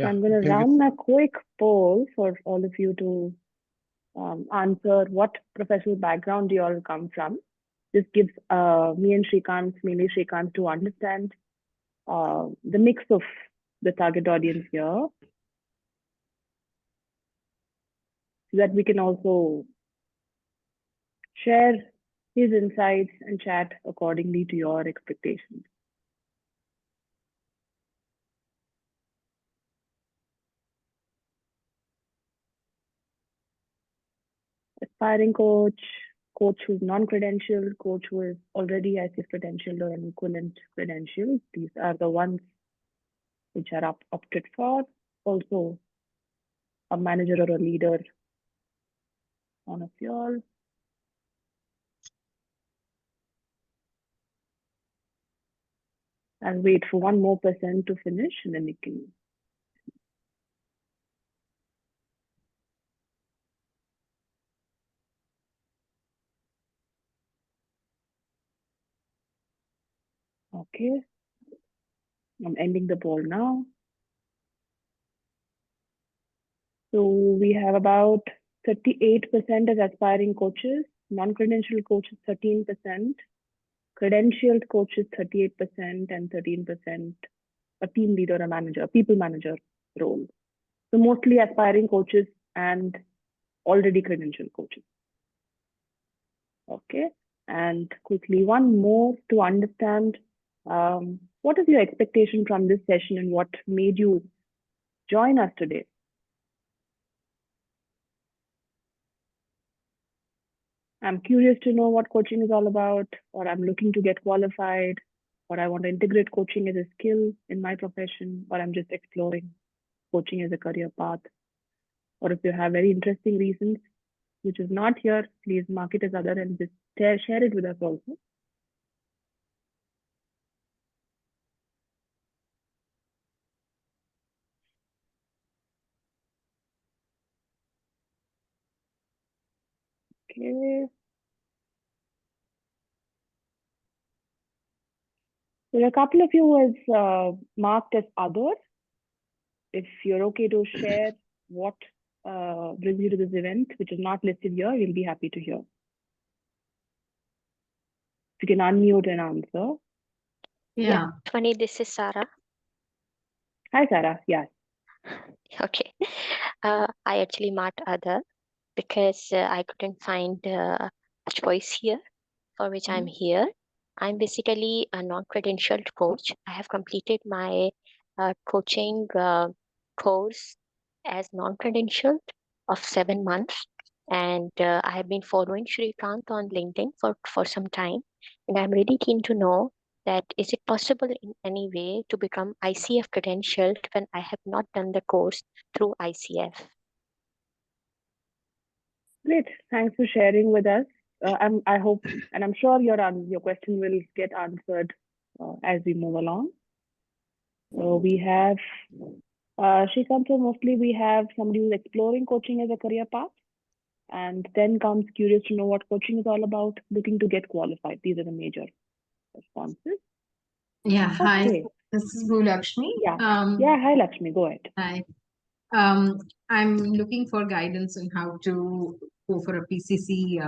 Yeah, I'm going to run a quick poll for all of you to answer what professional background do you all come from. This gives me and Srikanth, mainly Srikanth, to understand the mix of the target audience here, so that we can also share his insights and chat accordingly to your expectations. Aspiring coach, coach who's non-credentialed, coach who is already ICF-credentialed or an equivalent credential. These are the ones which are opted for. Also, a manager or a leader, one of y'all. I'll wait for one more person to finish and then we can. Okay. I'm ending the poll now. So we have about 38% as aspiring coaches, non-credentialed coaches 13%, credentialed coaches 38%, and 13% a team leader, a manager, a people manager role. So mostly aspiring coaches and already credentialed coaches. Okay, and quickly one more to understand what is your expectation from this session and what made you join us today? I'm curious to know what coaching is all about, or I'm looking to get qualified, or I want to integrate coaching as a skill in my profession, or I'm just exploring coaching as a career path. Or if you have very interesting reasons, which is not here, please mark it as other and just share it with us also. Okay. There are a couple of you as marked as others. If you're okay to share what brings you to this event, which is not listed here, we'll be happy to hear. If you can unmute and answer. Yeah, Funny, this is Sarah. Hi, Sarah. Yes. Okay. I actually marked other because I couldn't find a choice here for which I'm here. I'm basically a non-credentialed coach. I have completed my coaching course as non-credentialed of 7 months. And I have been following Srikanth on LinkedIn for some time. And I'm really keen to know that is it possible in any way to become ICF credentialed when I have not done the course through ICF? Great. Thanks for sharing with us. I hope, and I'm sure your question will get answered as we move along. So we have Srikantha, mostly we have somebody who's exploring coaching as a career path, and then comes curious to know what coaching is all about, looking to get qualified. These are the major responses. Yeah, hi, this is Lakshmi. Yeah, hi Lakshmi, go ahead. Hi. I'm looking for guidance on how to go for a PCC,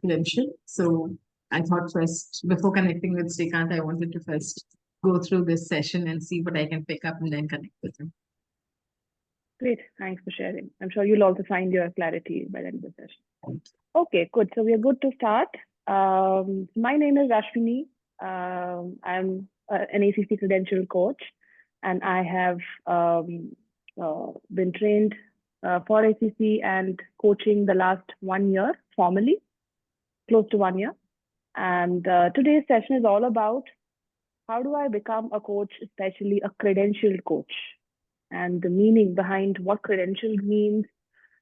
credential. So I thought first, before connecting with Srikanth, I wanted to first go through this session and see what I can pick up and then connect with him. Great, thanks for sharing. I'm sure you'll also find your clarity by the end of the session. Okay, good. So we are good to start. My name is Ashwini. I'm an ACC credential coach, and I have been trained for ACC and coaching the last 1 year formally, close to 1 year. And today's session is all about how do I become a coach, especially a credentialed coach, and the meaning behind what credentialed means,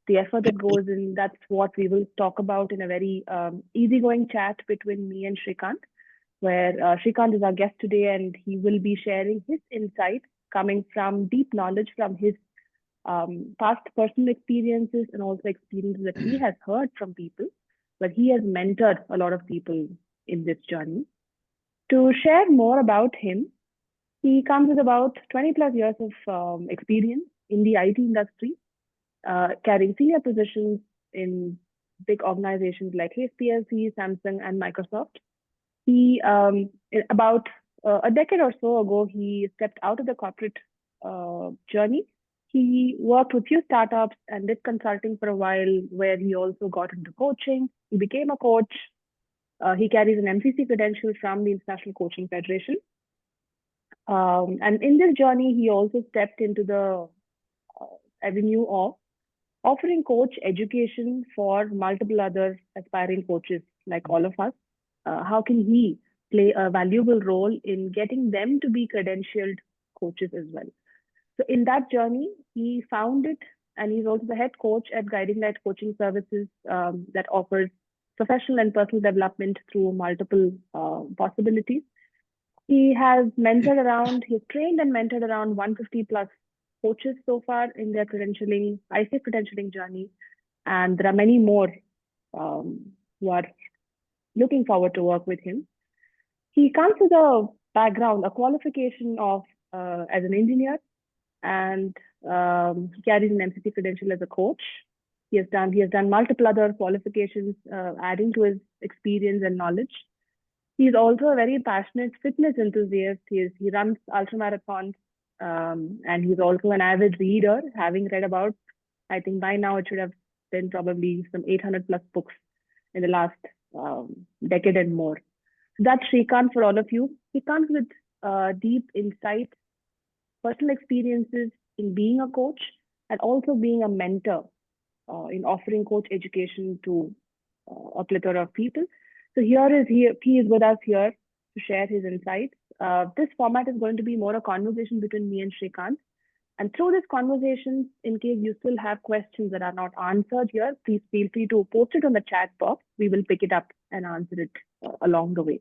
the effort that goes in. That's what we will talk about in a very easygoing chat between me and Srikanth, where Srikanth is our guest today, and he will be sharing his insights coming from deep knowledge from his past personal experiences and also experiences that he has heard from people, but he has mentored a lot of people in this journey. To share more about him, He comes with about 20 plus years of experience in the IT industry, carrying senior positions in big organizations like HPLC, Samsung, and Microsoft. He, about a decade or so ago, he stepped out of the corporate journey. He worked with few startups and did consulting for a while, where he also got into coaching. He became a coach. He carries an MCC credential from the International Coaching Federation. And in this journey, he also stepped into the avenue of offering coach education for multiple other aspiring coaches like all of us. How can he play a valuable role in getting them to be credentialed coaches as well? So in that journey, he found it, and he's also the head coach at Guiding Light Coaching Services that offers professional and personal development through multiple possibilities. He has he's trained and mentored around 150 plus coaches so far in their credentialing, ICF credentialing journey. And there are many more who are looking forward to work with him. He comes with a background, a qualification of as an engineer, and he carries an MCC credential as a coach. He has done multiple other qualifications, adding to his experience and knowledge. He's also a very passionate fitness enthusiast. He runs ultramarathons, and he's also an avid reader, having read about, I think by now it should have been probably some 800 plus books in the last decade and more. So that's Srikanth for all of you. He comes with deep insight, personal experiences in being a coach, and also being a mentor in offering coach education to a plethora of people. So he is with us here to share his insights. This format is going to be more a conversation between me and Srikanth. And through this conversation, in case you still have questions that are not answered here, please feel free to post it on the chat box. We will pick it up and answer it along the way.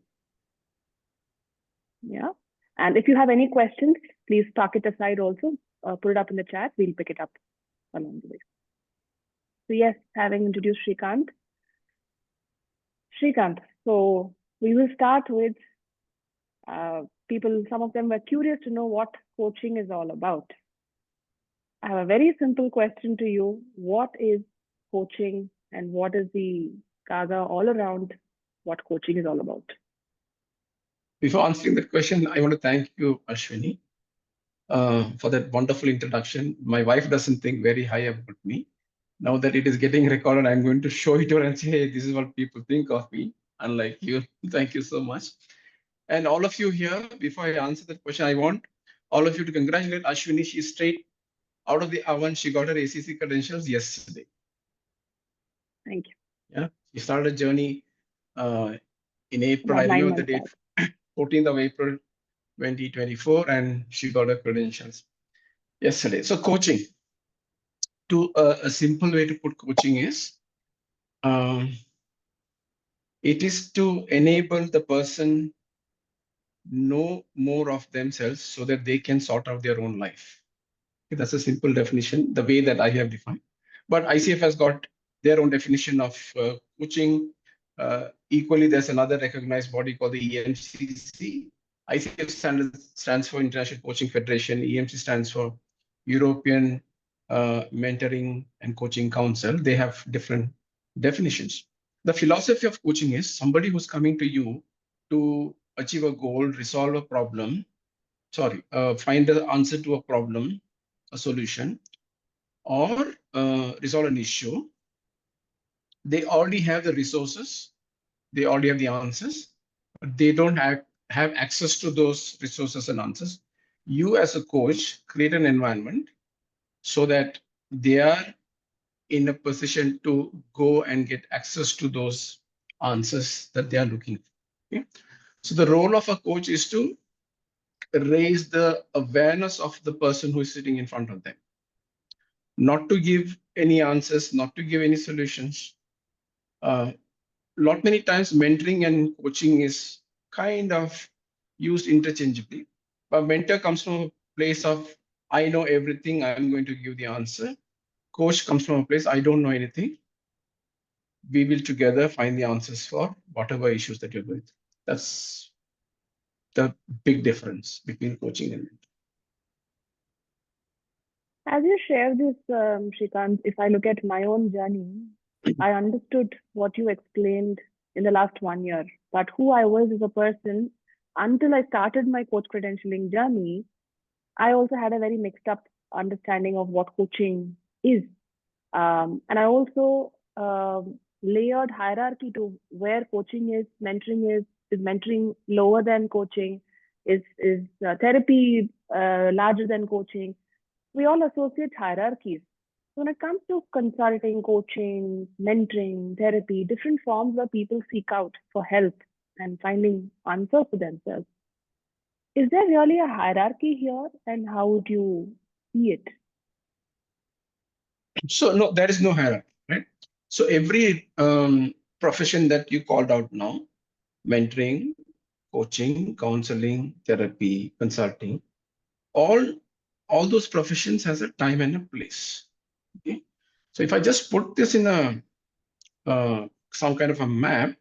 Yeah. And if you have any questions, please park it aside also. Put it up in the chat. We'll pick it up along the way. So yes, having introduced Srikanth. Srikanth, so we will start with people, some of them were curious to know what coaching is all about. I have a very simple question to you. What is coaching, and what is the gaga all around what coaching is all about? Before answering that question, I want to thank you, Ashwini, for that wonderful introduction. My wife doesn't think very high about me. Now that it is getting recorded, I'm going to show it to her and say, hey, this is what people think of me, unlike you. Thank you so much. And all of you here, before I answer that question, I want all of you to congratulate Ashwini. She's straight out of the oven. She got her ACC credentials yesterday. Thank you. Yeah, she started a journey in April. About I 9 remember the months date, 14th of April, 2024, and she got her credentials yesterday. So coaching, to a simple way to put coaching is, it is to enable the person know more of themselves so that they can sort out their own life. Okay, that's a simple definition, the way that I have defined. But ICF has got their own definition of coaching. Equally, there's another recognized body called the EMCC. ICF stands for International Coaching Federation. EMC stands for European Mentoring and Coaching Council. They have different definitions. The philosophy of coaching is somebody who's coming to you to achieve a goal, resolve a problem, find the answer to a problem, a solution, or resolve an issue. They already have the resources, they already have the answers, but they don't have access to those resources and answers. You as a coach create an environment so that they are in a position to go and get access to those answers that they are looking for. Okay? So the role of a coach is to raise the awareness of the person who is sitting in front of them. Not to give any answers, not to give any solutions. Many times mentoring and coaching is kind of used interchangeably. But mentor comes from a place of, I know everything, I'm going to give the answer. Coach comes from a place, I don't know anything. We will together find the answers for whatever issues that you're going through. the big difference between coaching and mentoring. As you share this, Srikant, if I look at my own journey, I understood what you explained in the last 1 year. But who I was as a person, until I started my coach credentialing journey, I also had a very mixed up understanding of what coaching is. And I also layered hierarchy to where coaching is mentoring lower than coaching, is therapy larger than coaching. We all associate hierarchies. When it comes to consulting, coaching, mentoring, therapy, different forms where people seek out for help and finding answers for themselves, is there really a hierarchy here, and how would you see it? So no, there is no hierarchy, right? So every profession that you called out now, mentoring, coaching, counseling, therapy, consulting, all those professions has a time and a place. Okay, so if I just put this in a some kind of a map,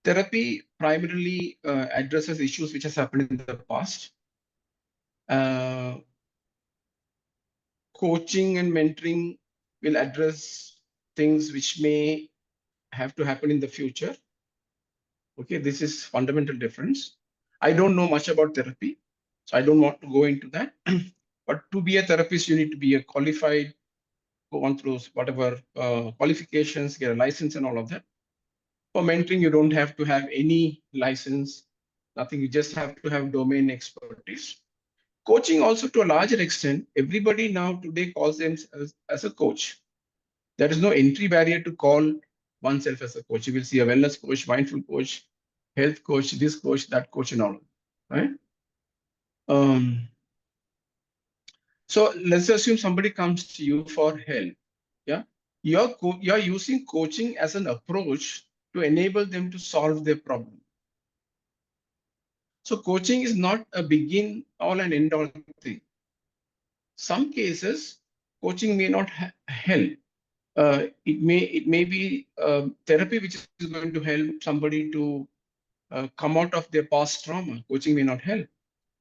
therapy primarily addresses issues which has happened in the past. Coaching and mentoring will address things which may have to happen in the future. Okay, this is fundamental difference. I don't know much about therapy, so I don't want to go into that. But to be a therapist, you need to be a qualified, go on through whatever qualifications, get a license and all of that. For mentoring, you don't have to have any license, nothing. You just have to have domain expertise. Coaching also, to a larger extent, everybody now today calls themselves as a coach. There is no entry barrier to call oneself as a coach. You will see a wellness coach, mindful coach, health coach, this coach, that coach, and all, right? So let's assume somebody comes to you for help. Yeah, you're using coaching as an approach to enable them to solve their problem. So coaching is not a begin all and end all thing. Some cases, coaching may not help. It may be therapy which is going to help somebody to come out of their past trauma. Coaching may not help.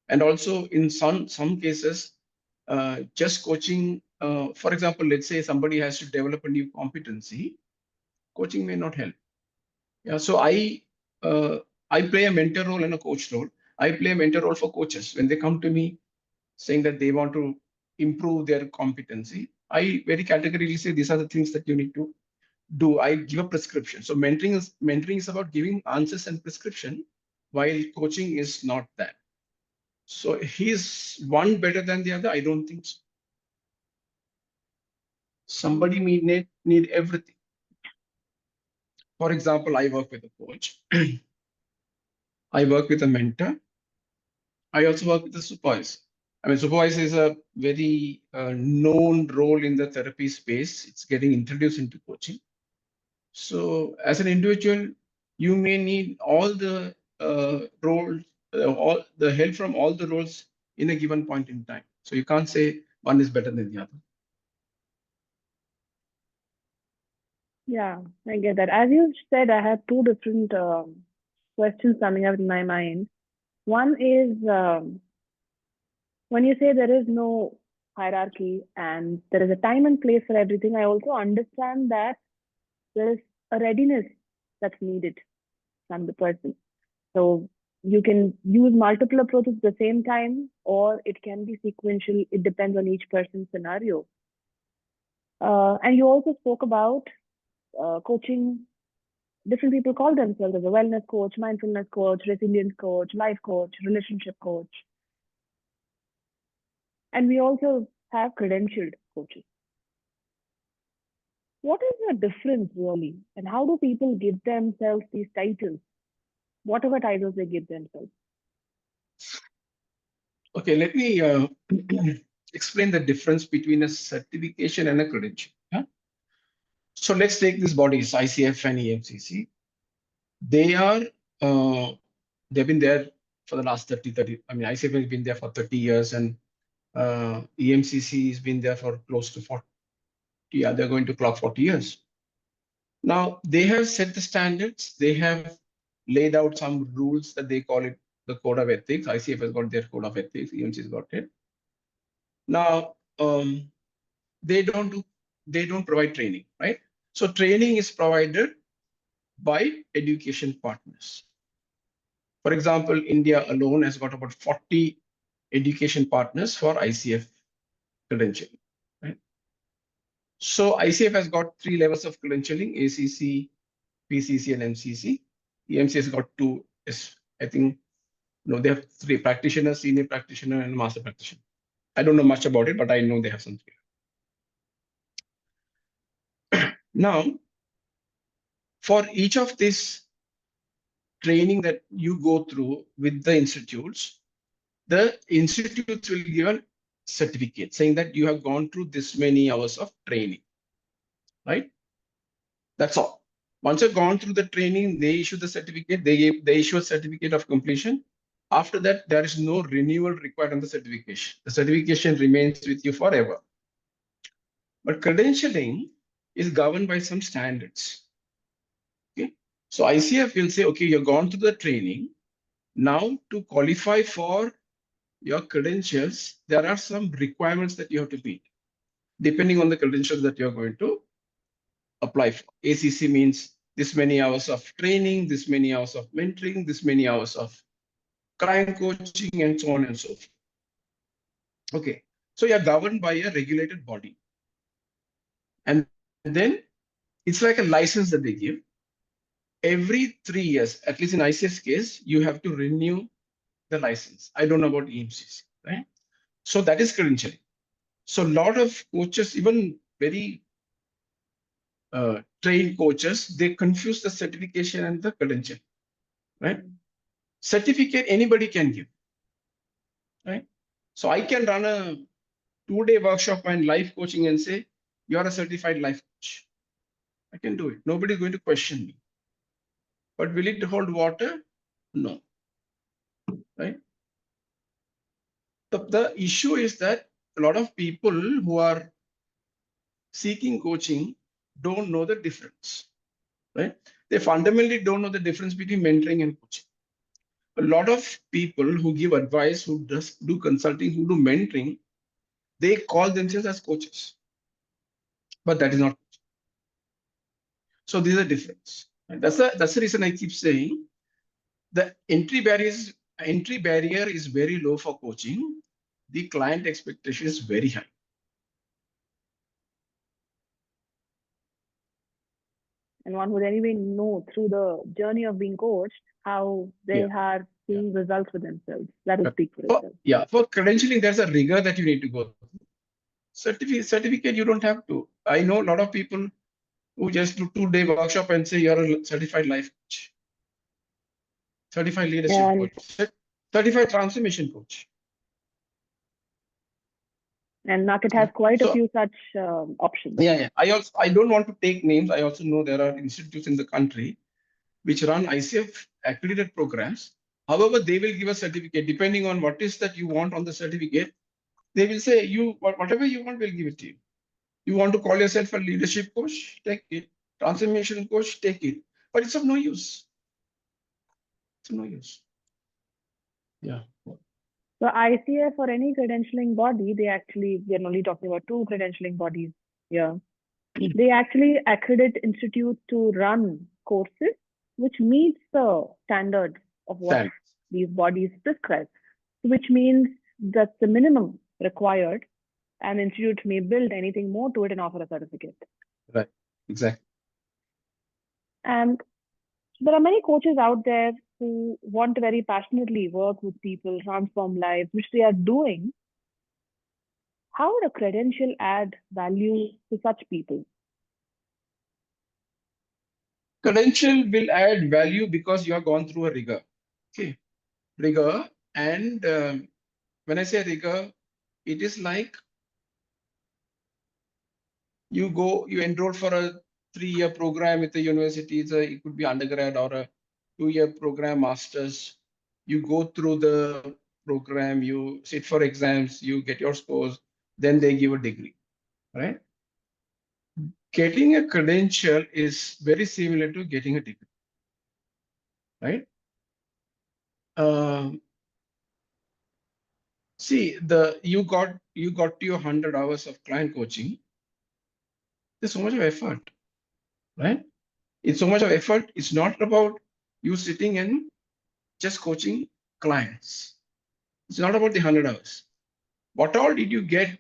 And also in some cases, just coaching, for example, let's say somebody has to develop a new competency, coaching may not help. Yeah, so I play a mentor role and a coach role. I play a mentor role for coaches. When they come to me saying that they want to improve their competency, I very categorically say these are the things that you need to do. I give a prescription. So mentoring is about giving answers and prescription, while coaching is not that. So he's one better than the other? I don't think so. Somebody may need everything. For example, I work with a coach. I work with a mentor. I also work with a supervisor. I mean, supervisor is a very known role in the therapy space. It's getting introduced into coaching. So as an individual, you may need all the roles, all the help from all the roles in a given point in time. So you can't say one is better than the other. Yeah, I get that. As you said, I have two different questions coming up in my mind. One is when you say there is no hierarchy and there is a time and place for everything, I also understand that there is a readiness that's needed from the person. So you can use multiple approaches at the same time, or it can be sequential. It depends on each person's scenario. And you also spoke about coaching. Different people call themselves as a wellness coach, mindfulness coach, resilience coach, life coach, relationship coach. And we also have credentialed coaches. What is the difference really? And how do people give themselves these titles? Whatever titles they give themselves. Okay, let me explain the difference between a certification and a credential. Yeah? So let's take these bodies, ICF and EMCC. They are, they've been there for the last 30, I mean, ICF has been there for 30 years and EMCC has been there for close to 40. Yeah, they're going to clock 40 years. Now, they have set the standards. They have laid out some rules that they call it the code of ethics. ICF has got their code of ethics, EMC has got it. Now, they don't provide training, right? So training is provided by education partners. For example, India alone has got about 40 education partners for ICF credentialing, right? So ICF has got 3 levels of credentialing: ACC, PCC, and MCC. EMC has got 2. I think, no, they have 3: practitioner, senior practitioner, and master practitioner. I don't know much about it, but I know they have some 3. Now, for each of these training that you go through with the institutes will give a certificate saying that you have gone through this many hours of training, right? That's all. Once you've gone through the training, they issue the certificate. They issue a certificate of completion. After that, there is no renewal required on the certification. The certification remains with you forever. But credentialing is governed by some standards. Okay, so ICF will say, okay, you've gone through the training. Now, to qualify for your credentials, there are some requirements that you have to meet, depending on the credentials that you're going to apply for. ACC means this many hours of training, this many hours of mentoring, this many hours of client coaching, and so on and so forth. Okay, so you're governed by a regulated body. And then it's like a license that they give. Every 3 years, at least in ICF's case, you have to renew the license. I don't know about EMCC, right? So that is credentialing. So a lot of coaches, even very trained coaches, they confuse the certification and the credential, right? Certificate anybody can give, right? So I can run a 2-day workshop and life coaching and say, you're a certified life coach. I can do it. Nobody's going to question me. But will it hold water? No, right? The issue is that a lot of people who are seeking coaching don't know the difference, right? They fundamentally don't know the difference between mentoring and coaching. A lot of people who give advice, who do consulting, who do mentoring, they call themselves as coaches, but that is not. So there's a difference. Right? That's the reason I keep saying the entry barrier is very low for coaching. The client expectation is very high. And one would anyway know through the journey of being coached how they are seeing results for themselves. That will speak for itself. Yeah, for credentialing, there's a rigor that you need to go through. Certificate, you don't have to. I know a lot of people who just do 2-day workshop and say you're a certified life coach, certified leadership coach, certified transformation coach. And market has quite a few such options. Yeah. I don't want to take names. I also know there are institutes in the country which run ICF accredited programs. However, they will give a certificate depending on what is that you want on the certificate. They will say whatever you want, we'll give it to you. You want to call yourself a leadership coach, take it. Transformation coach, take it. But it's of no use. It's of no use. Yeah. So ICF or any credentialing body, we're only talking about 2 credentialing bodies here. They actually accredit institutes to run courses which meets the standards of what these bodies prescribe, which means that's the minimum required. An institute may build anything more to it and offer a certificate. Right, exactly. And there are many coaches out there who want to very passionately work with people, transform lives, which they are doing. How would a credential add value to such people? Credential will add value because you have gone through a rigor. Okay, rigor. And when I say rigor, it is like you enroll for a 3-year program with the university. It could be undergrad or a 2-year program, master's. You go through the program, you sit for exams, you get your scores, then they give a degree, right? Getting a credential is very similar to getting a degree. right? See, you got to your 100 hours of client coaching. There's so much of effort, right? It's so much of effort. It's not about you sitting and just coaching clients. It's not about the 100 hours. What all did you get?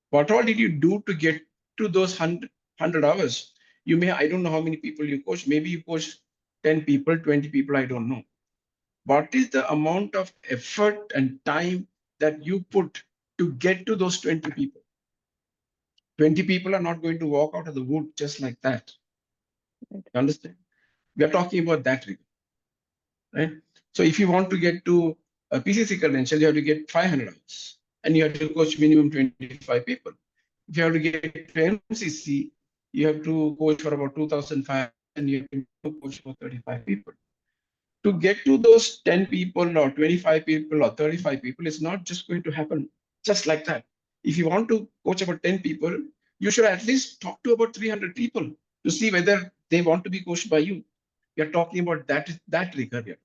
What all did you do to get to those 100 hours? I don't know how many people you coach. Maybe you coach 10 people, 20 people, I don't know. What is the amount of effort and time that you put to get to those 20 people? 20 people are not going to walk out of the wood just like that. You understand? We are talking about that rigor, right? So if you want to get to a PCC credential, you have to get 500 hours and you have to coach minimum 25 people. If you have to get to MCC, you have to coach for about 2,500 and you have to coach for 35 people. To get to those 10 people or 25 people or 35 people, it's not just going to happen just like that. If you want to coach about 10 people, you should at least talk to about 300 people to see whether they want to be coached by you. You're talking about that rigor here.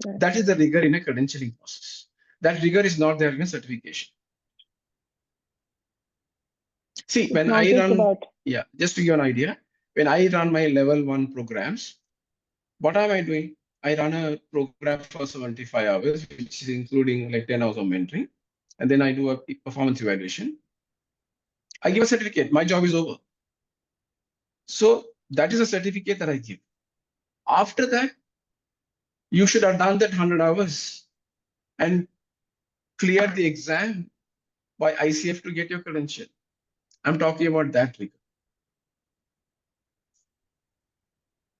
Right. That is the rigor in a credentialing process. That rigor is not there in a certification. See, It's when not I just run, about just to give you an idea, when I run my level 1 programs, what am I doing? I run a program for 75 hours, which is including like 10 hours of mentoring. And then I do a performance evaluation. I give a certificate. My job is over. So that is a certificate that I give. After that, you should have done that 100 hours and cleared the exam by ICF to get your credential. I'm talking about that rigor.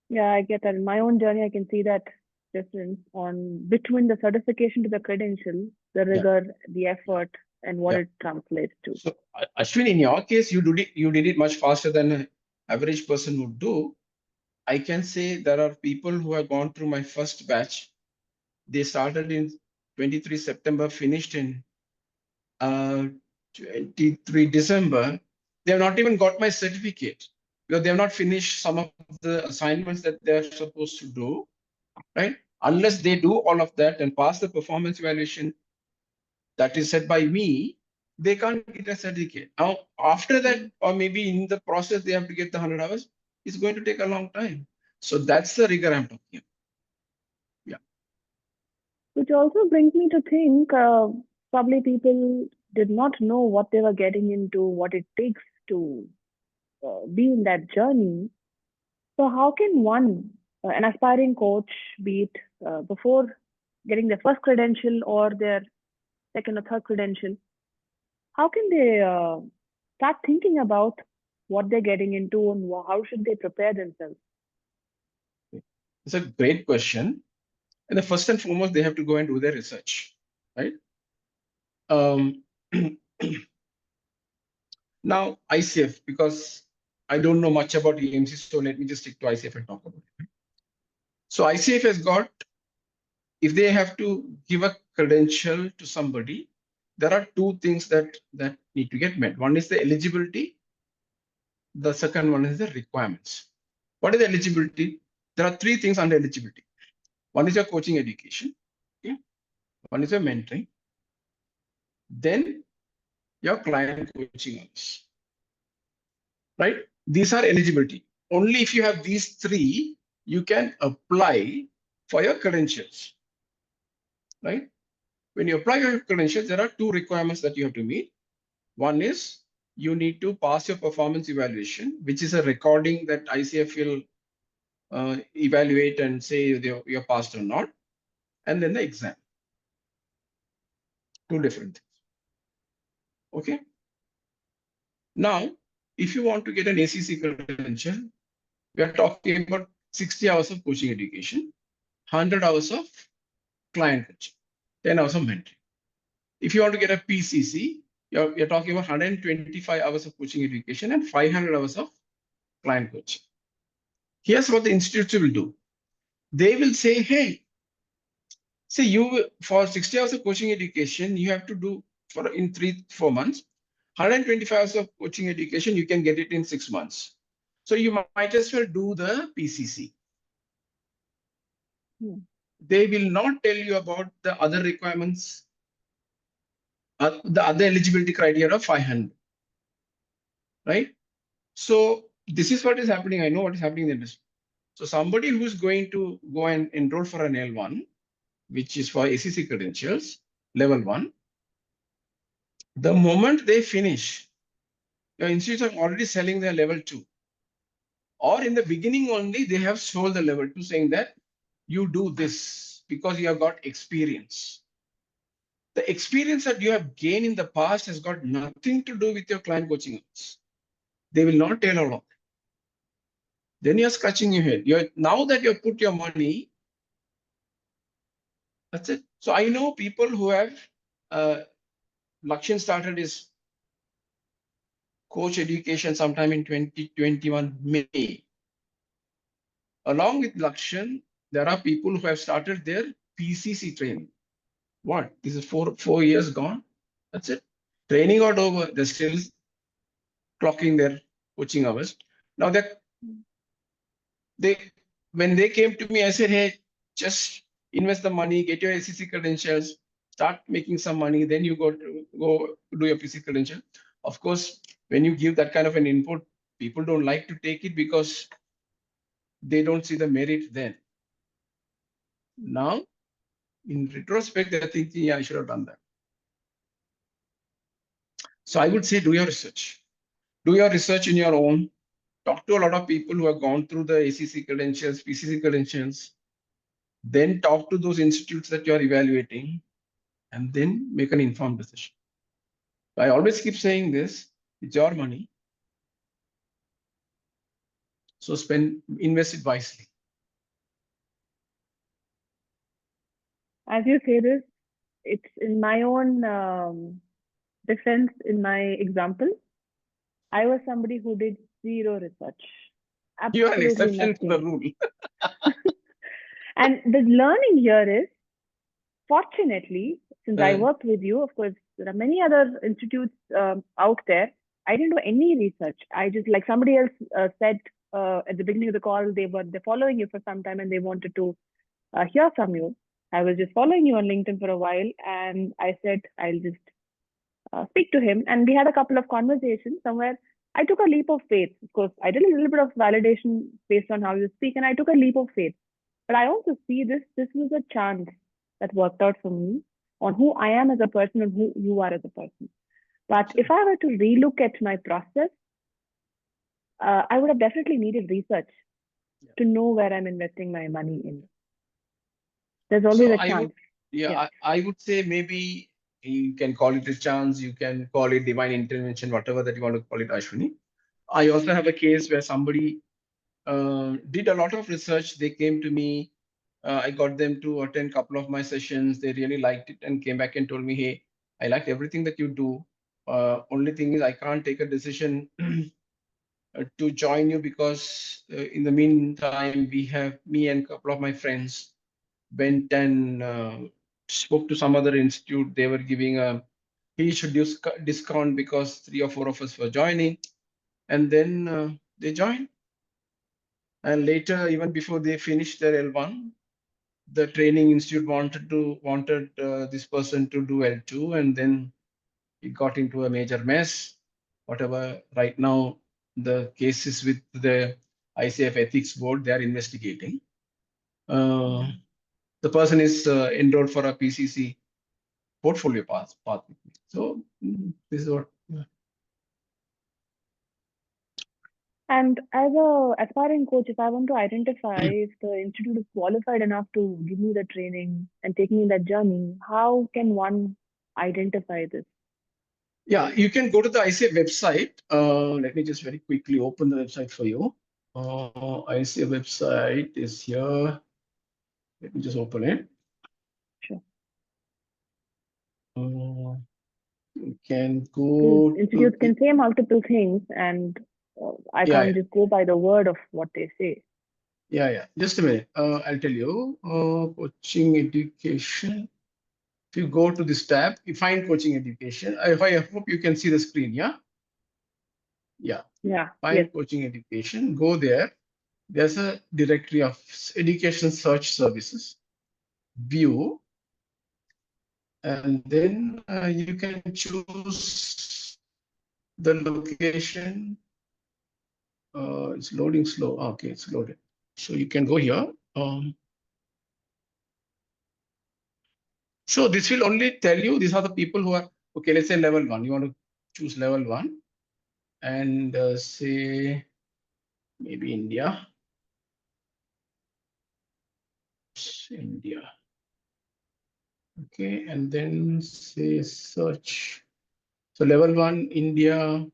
Yeah, I get that. In my own journey, I can see that difference on between the certification to the credential, the rigor, the effort, and what it translates to. So, Ashwin, in your case, you did it much faster than an average person would do. I can say there are people who have gone through my first batch. They started in 23 September, finished in 23 December. They have not even got my certificate because they have not finished some of the assignments that they are supposed to do, right? Unless they do all of that and pass the performance evaluation that is set by me, they can't get a certificate. Now, after that, or maybe in the process, they have to get the 100 hours. It's going to take a long time. So that's the rigor I'm talking about. Which also brings me to think probably people did not know what they were getting into, what it takes to be in that journey. So, how can one, an aspiring coach, be it before getting their first credential or their second or third credential, how can they start thinking about what they're getting into and how should they prepare themselves? It's a great question. And the first and foremost, they have to go and do their research, right? Now, ICF, because I don't know much about EMC, so let me just stick to ICF and talk about it. So ICF has got, if they have to give a credential to somebody, there are two things that need to get met. One is the eligibility. The second one is the requirements. What is the eligibility? There are three things under eligibility. One is your coaching education. Okay? One is your mentoring. Then your client coaching hours. Right? These are eligibility. Only if you have these three, you can apply for your credentials. Right? When you apply your credentials, there are two requirements that you have to meet. One is you need to pass your performance evaluation, which is a recording that ICF will evaluate and say you're passed or not. And then the exam. Two different things. Okay. Now, if you want to get an ACC credential, we are talking about 60 hours of coaching education, 100 hours of client coaching, 10 hours of mentoring. If you want to get a PCC, you're talking about 125 hours of coaching education and 500 hours of client coaching. Here's what the institutes will do. They will say, hey, see, you for 60 hours of coaching education, you have to do in 3-4 months. 125 hours of coaching education, you can get it in 6 months. So you might as well do the PCC. They will not tell you about the other requirements, the other eligibility criteria of 500, right? So this is what is happening. I know what is happening in the industry. So somebody who's going to go and enroll for an L1, which is for ACC credentials, level 1, the moment they finish, your institutes are already selling their level 2. Or in the beginning only, they have sold the level 2 saying that you do this because you have got experience. The experience that you have gained in the past has got nothing to do with your client coaching hours. They will not tell all of that. Then you're scratching your head. Now that you put your money, that's it. So I know people who have, Lakshan started his coach education sometime in 2021 May. Along with Lakshan, there are people who have started their PCC training. What? This is four years gone. That's it. Training got over. They're still clocking their coaching hours. Now when they came to me, I said, hey, just invest the money, get your ACC credentials, start making some money, then you go do your PC credential. Of course, when you give that kind of an input, people don't like to take it because they don't see the merit then. Now, in retrospect, they're thinking, yeah, I should have done that. So I would say do your research. Do your research in your own. Talk to a lot of people who have gone through the ACC credentials, PCC credentials. Then talk to those institutes that you are evaluating and then make an informed decision. I always keep saying this, it's your money. So invest it wisely. As you say this, it's in my own defense, in my example, I was somebody who did zero research. You are an Absolutely exception to the nothing. rule. And the learning here is, fortunately, since I Uh. worked with you, of course, there are many other institutes out there. I didn't do any research. I just, like somebody else said at the beginning of the call, they're following you for some time and they wanted to hear from you. I was just following you on LinkedIn for a while, and I said I'll just speak to him. And we had a couple of conversations somewhere. I took a leap of faith. Of course, I did a little bit of validation based on how you speak, and I took a leap of faith. But I also see this was a chance that worked out for me on who I am as a person and who you are as a person. But if I were to relook at my process, I would have definitely needed research to know where I'm investing my money in. There's always a chance. I would say maybe you can call it a chance, you can call it divine intervention, whatever that you want to call it, Ashwini. I also have a case where somebody did a lot of research. They came to me. I got them to attend a couple of my sessions. They really liked it and came back and told me, hey, I liked everything that you do. Only thing is I can't take a decision to join you because in the meantime, me and a couple of my friends went and spoke to some other institute. They were giving a huge discount because 3 or 4 of us were joining. And then they joined. And later, even before they finished their L1, the training institute wanted this person to do L2, and then it got into a major mess. Whatever, right now, the cases with the ICF ethics board, they are investigating. The person is enrolled for a PCC portfolio path. So this is what. And as a aspiring coach, if I want to identify if the institute is qualified enough to give me the training and take me that journey, how can one identify this? Yeah, you can go to the ICF website. Let me just very quickly open the website for you. ICF website is here. Let me just open it. Sure. You can go. Institutes can say multiple things, and I can't just go by the word of what they say. Yeah. Just a minute. I'll tell you. Coaching education. If you go to this tab, you find coaching education. I hope you can see the screen. Yeah. Yeah. Find coaching education. Go there. there's a directory of education search services, view, and then you can choose the location. It's loading slow. Okay, it's loaded. So you can go here. So this will only tell you these are the people who are, okay, let's say level 1. You want to choose level 1 and say maybe India. India. Okay, and then say search. So level 1, India,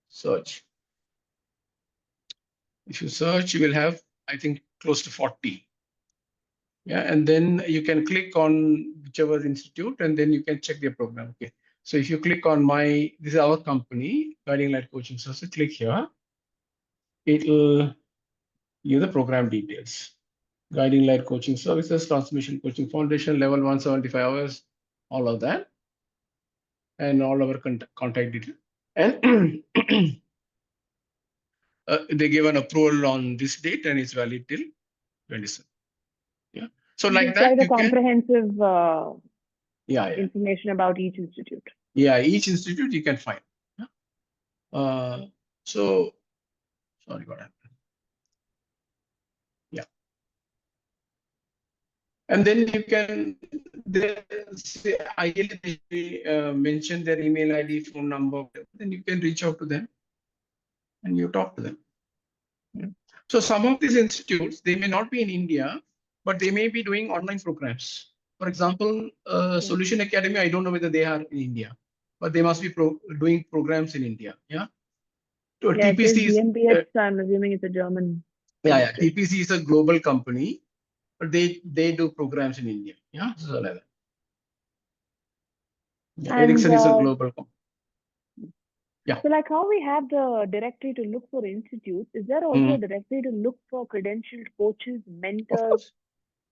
search. If you search, you will have, I think, close to 40. Yeah, and then you can click on whichever institute, and then you can check their program. Okay, so if you click on this is our company, Guiding Light Coaching Services. Click here. It'll give the program details. Guiding Light Coaching Services, Transmission Coaching Foundation, level 175 hours, all of that, and all our contact details. And they give an approval on this date, and it's valid till 27. Yeah. So like It's that, quite a you can. comprehensive Yeah. information about each institute. Yeah, each institute you can find. Yeah. So sorry, what happened? Yeah. And then you can say, ideally they mention their email ID, phone number, then you can reach out to them and you talk to them. Yeah. So some of these institutes, they may not be in India, but they may be doing online programs. For example, Solution Academy, I don't know whether they are in India, but they must be doing programs in India. Yeah. So Yeah, it says TPC is, GmbH, so I'm assuming it's a German. yeah, TPC is a global company, but they do programs in India. Yeah. So like that. Yeah, Ericsson is a global company. Yeah. So like how we have the directory to look for institutes, is there also a directory to look for credentialed coaches, mentors?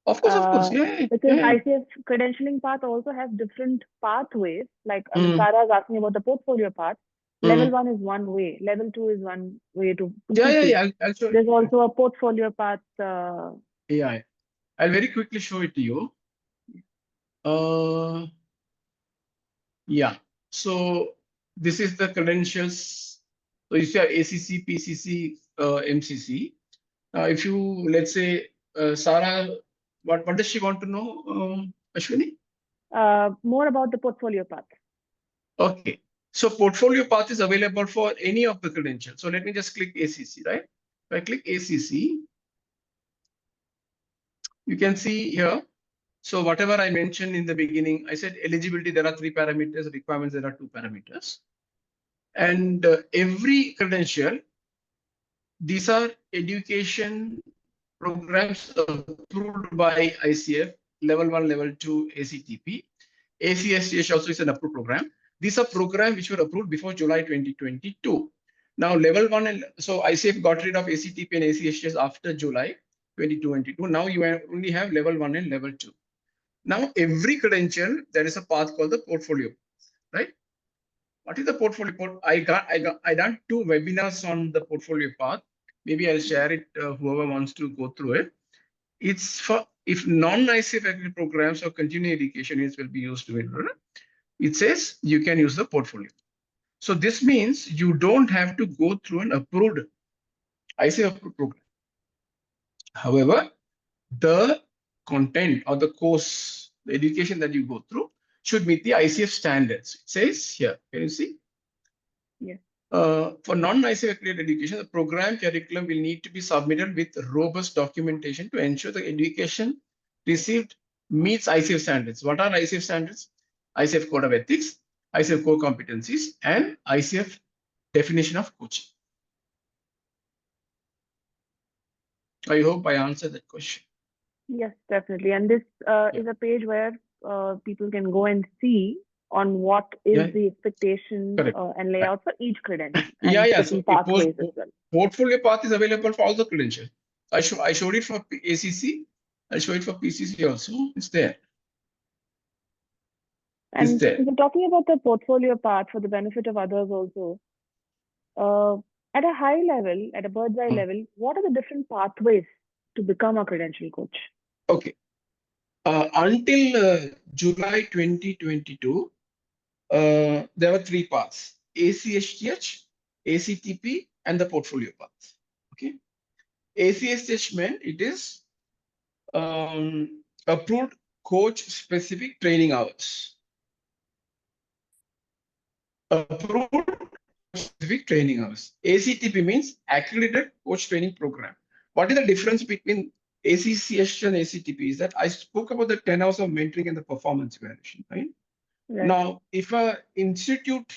Of course. Yeah. Because ICF credentialing path also has different pathways. Like Sarah is asking about the portfolio path. Level 1 is one way. Level 2 is one way to. Yeah. I'll show There's also a portfolio path. Yeah. I'll very quickly show it to you. Yeah. So this is the credentials. So you see ACC, PCC, MCC. If you, let's say, Sarah, what does she want to know, Ashwini? More about the portfolio path. Okay. So portfolio path is available for any of the credentials. So let me just click ACC, right? If I click ACC, you can see here. So whatever I mentioned in the beginning, I said eligibility, there are 3 parameters, requirements, there are 2 parameters. And every credential, these are education programs approved by ICF, level 1, level 2, ACTP. ACSTH also is an approved program. These are programs which were approved before July 2022. Now, level 1, and so ICF got rid of ACTP and ACSTH after July 2022. Now you only have level 1 and level 2. Now, every credential, there is a path called the portfolio, right? What is the portfolio? I done 2 webinars on the portfolio path. Maybe I'll share it, whoever wants to go through it. It's for, if non-ICF programs or continuing education will be used to it. It says you can use the portfolio. So this means you don't have to go through an approved ICF program. However, the content or the course, the education that you go through should meet the ICF standards. It says here, can you see? Yes. For non-ICF accredited education, the program curriculum will need to be submitted with robust documentation to ensure the education received meets ICF standards. What are ICF standards? ICF Code of Ethics, ICF Core Competencies, and ICF definition of coaching. I hope I answered that question. Yes, definitely. And this is a page where people can go and see on what is the expectation and layout for each credential. And different pathways as well. Portfolio path is available for all the credentials. I showed it for ACC. I'll show it for PCC also. It's there. And if we're talking about the portfolio path for the benefit of others also, At a high level, at a bird's eye level, what are the different pathways to become a credential coach? Okay. Until July 2022, there were three paths: ACSTH, ACTP, and the portfolio path. Okay. ACSTH meant it is approved coach-specific training hours. Approved specific training hours. ACTP means accredited coach training program. What is the difference between ACCH and ACTP? Is that I spoke about the 10 hours of mentoring and the performance evaluation, right? Right. Now, if an institute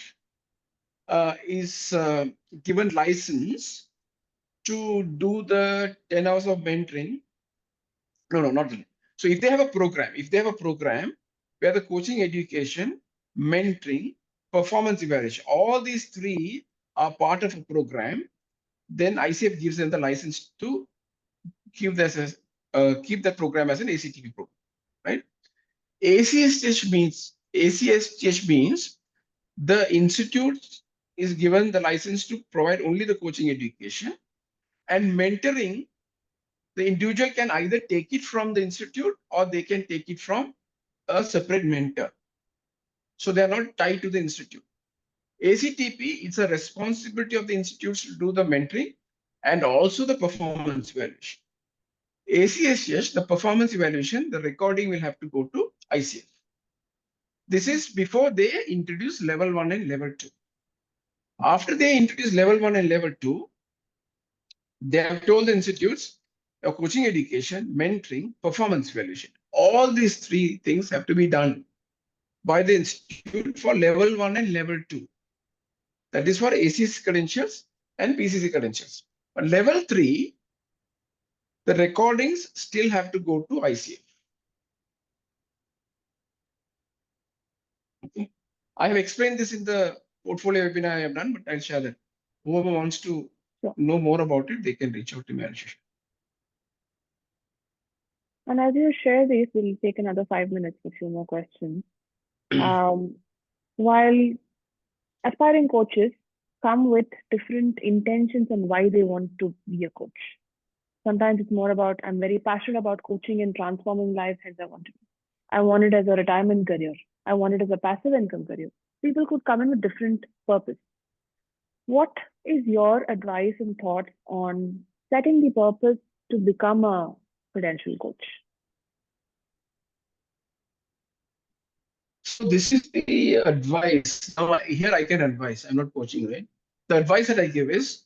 is given license to do the 10 hours of mentoring, no, not really. So if they have a program where the coaching education, mentoring, performance evaluation, all these three are part of a program, then ICF gives them the license to keep that program as an ACTP program, right? ACSTH means the institute is given the license to provide only the coaching education, and mentoring, the individual can either take it from the institute or they can take it from a separate mentor. So they are not tied to the institute. ACTP, it's a responsibility of the institutes to do the mentoring and also the performance evaluation. ACSH, the performance evaluation, the recording will have to go to ICF. This is before they introduce level 1 and level 2. After they introduce level 1 and level 2, they have told the institutes, coaching education, mentoring, performance evaluation. All these three things have to be done by the institute for level 1 and level 2. That is for ACS credentials and PCC credentials. But level 3, the recordings still have to go to ICF. Okay. I have explained this in the portfolio webinar I have done, but I'll share that. Whoever wants to know more about it, they can reach out to me. And as you share this, we'll take another 5 minutes for a few more questions. While aspiring coaches come with different intentions and why they want to be a coach. Sometimes it's more about, I'm very passionate about coaching and transforming lives, hence I want to be. I want it as a retirement career. I want it as a passive income career. People could come in with different purpose. What is your advice and thoughts on setting the purpose to become a credential coach? So this is the advice. Now here I can advise. I'm not coaching, right? The advice that I give is,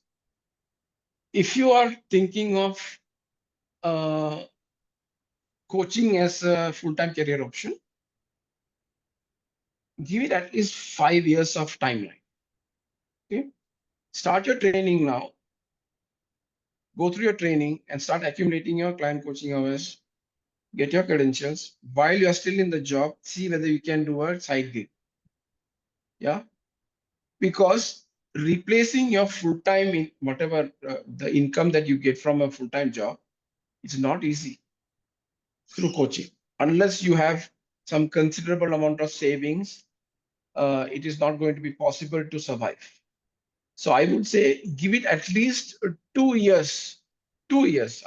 if you are thinking of coaching as a full-time career option, give it at least 5 years of timeline. Okay, start your training now. Go through your training and start accumulating your client coaching hours. Get your credentials. While you are still in the job, see whether you can do a side gig. Yeah, because replacing your full-time whatever the income that you get from a full-time job, it's not easy through coaching. Unless you have some considerable amount of savings, it is not going to be possible to survive. So I would say give it at least 2 years. 2 years,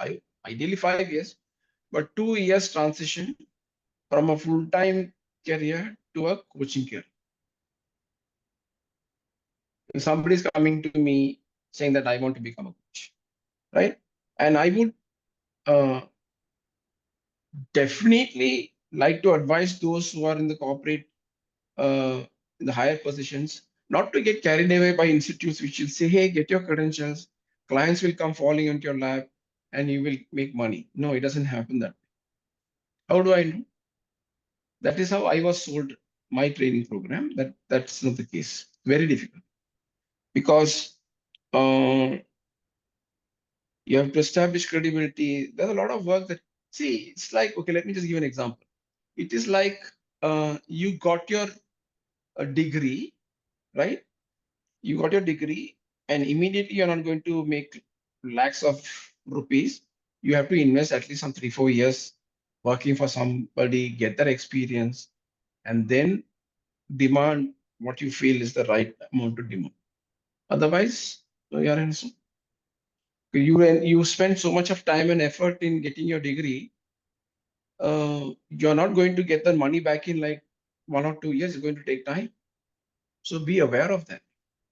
ideally 5 years, but 2 years transition from a full-time career to a coaching career. If somebody is coming to me saying that I want to become a coach, right? And I would definitely like to advise those who are in the corporate, in the higher positions, not to get carried away by institutes which will say, hey, get your credentials, clients will come falling into your lap and you will make money. No, it doesn't happen that way. How do I know? That is how I was sold my training program. That's not the case. Very difficult. Because you have to establish credibility. There's a lot of work that, see, it's like, okay, let me just give an example. It is like you got your degree, right? You got your degree and immediately you're not going to make lakhs of rupees. You have to invest at least some 3-4 years working for somebody, get that experience, and then demand what you feel is the right amount to demand. Otherwise, So you spend so much of time and effort in getting your degree. You're not going to get the money back in like 1 or 2 years. It's going to take time. So be aware of that.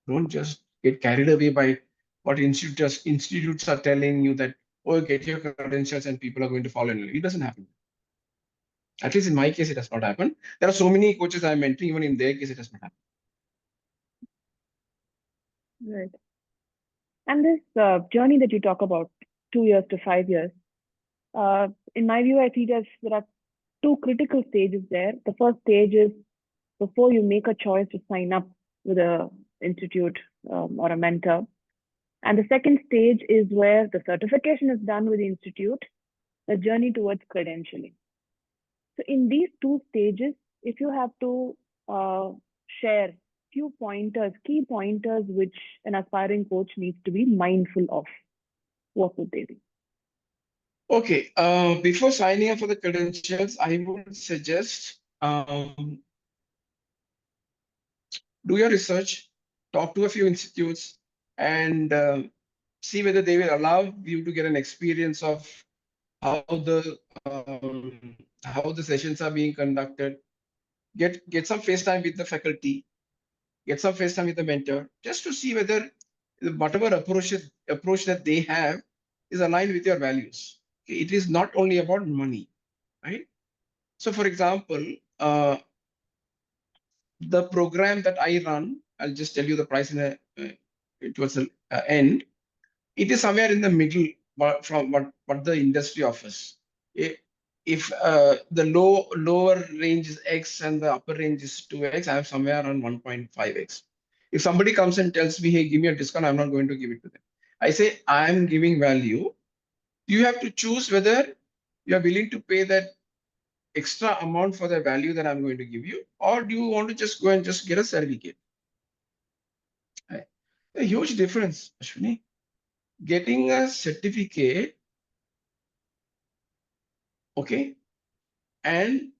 Don't just get carried away by what institutes are telling you that, oh, get your credentials and people are going to fall in love. It doesn't happen. At least in my case, it has not happened. There are so many coaches I'm mentoring, even in their case, it has not happened. Right. And this journey that you talk about, 2 years to 5 years, in my view, I see there are two critical stages there. The first stage is before you make a choice to sign up with a institute or a mentor. And the second stage is where the certification is done with the institute, the journey towards credentialing. So in these two stages, if you have to share few pointers, key pointers, which an aspiring coach needs to be mindful of, what would they be? Okay, before signing up for the credentials, I would suggest do your research, talk to a few institutes, and see whether they will allow you to get an experience of how the sessions are being conducted. Get some face time with the faculty, get some face time with the mentor, just to see whether whatever approach that they have is aligned with your values. Okay, it is not only about money, right? So, for example, the program that I run, I'll just tell you the price towards the end. It is somewhere in the middle from what the industry offers. If the lower range is X and the upper range is 2X, I am somewhere around 1.5X. If somebody comes and tells me, hey, give me a discount, I'm not going to give it to them. I say, I'm giving value. You have to choose whether you are willing to pay that extra amount for the value that I'm going to give you, or do you want to just go and just get a certificate? Right? A huge difference, Ashwini. Getting a certificate, okay, and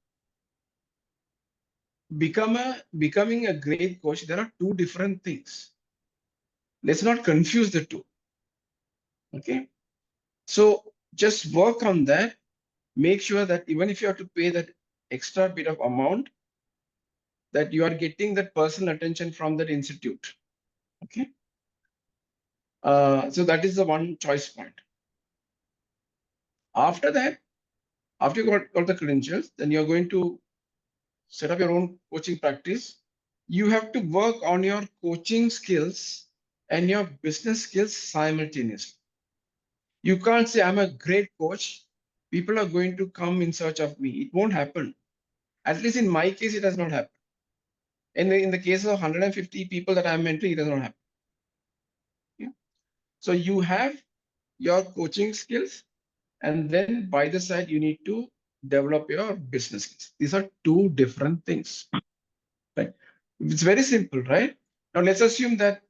becoming a great coach, there are two different things. Let's not confuse the two. Okay. So just work on that. Make sure that even if you have to pay that extra bit of amount, that you are getting that personal attention from that institute. Okay. So that is the one choice point. After that, after you got the credentials, then you're going to set up your own coaching practice. You have to work on your coaching skills and your business skills simultaneously. You can't say, I'm a great coach. People are going to come in search of me. It won't happen. At least in my case, it has not happened. In the case of 150 people that I'm mentoring, it does not happen. Yeah. So you have your coaching skills, and then by the side, you need to develop your business skills. These are two different things. Right? It's very simple, right? Now let's assume that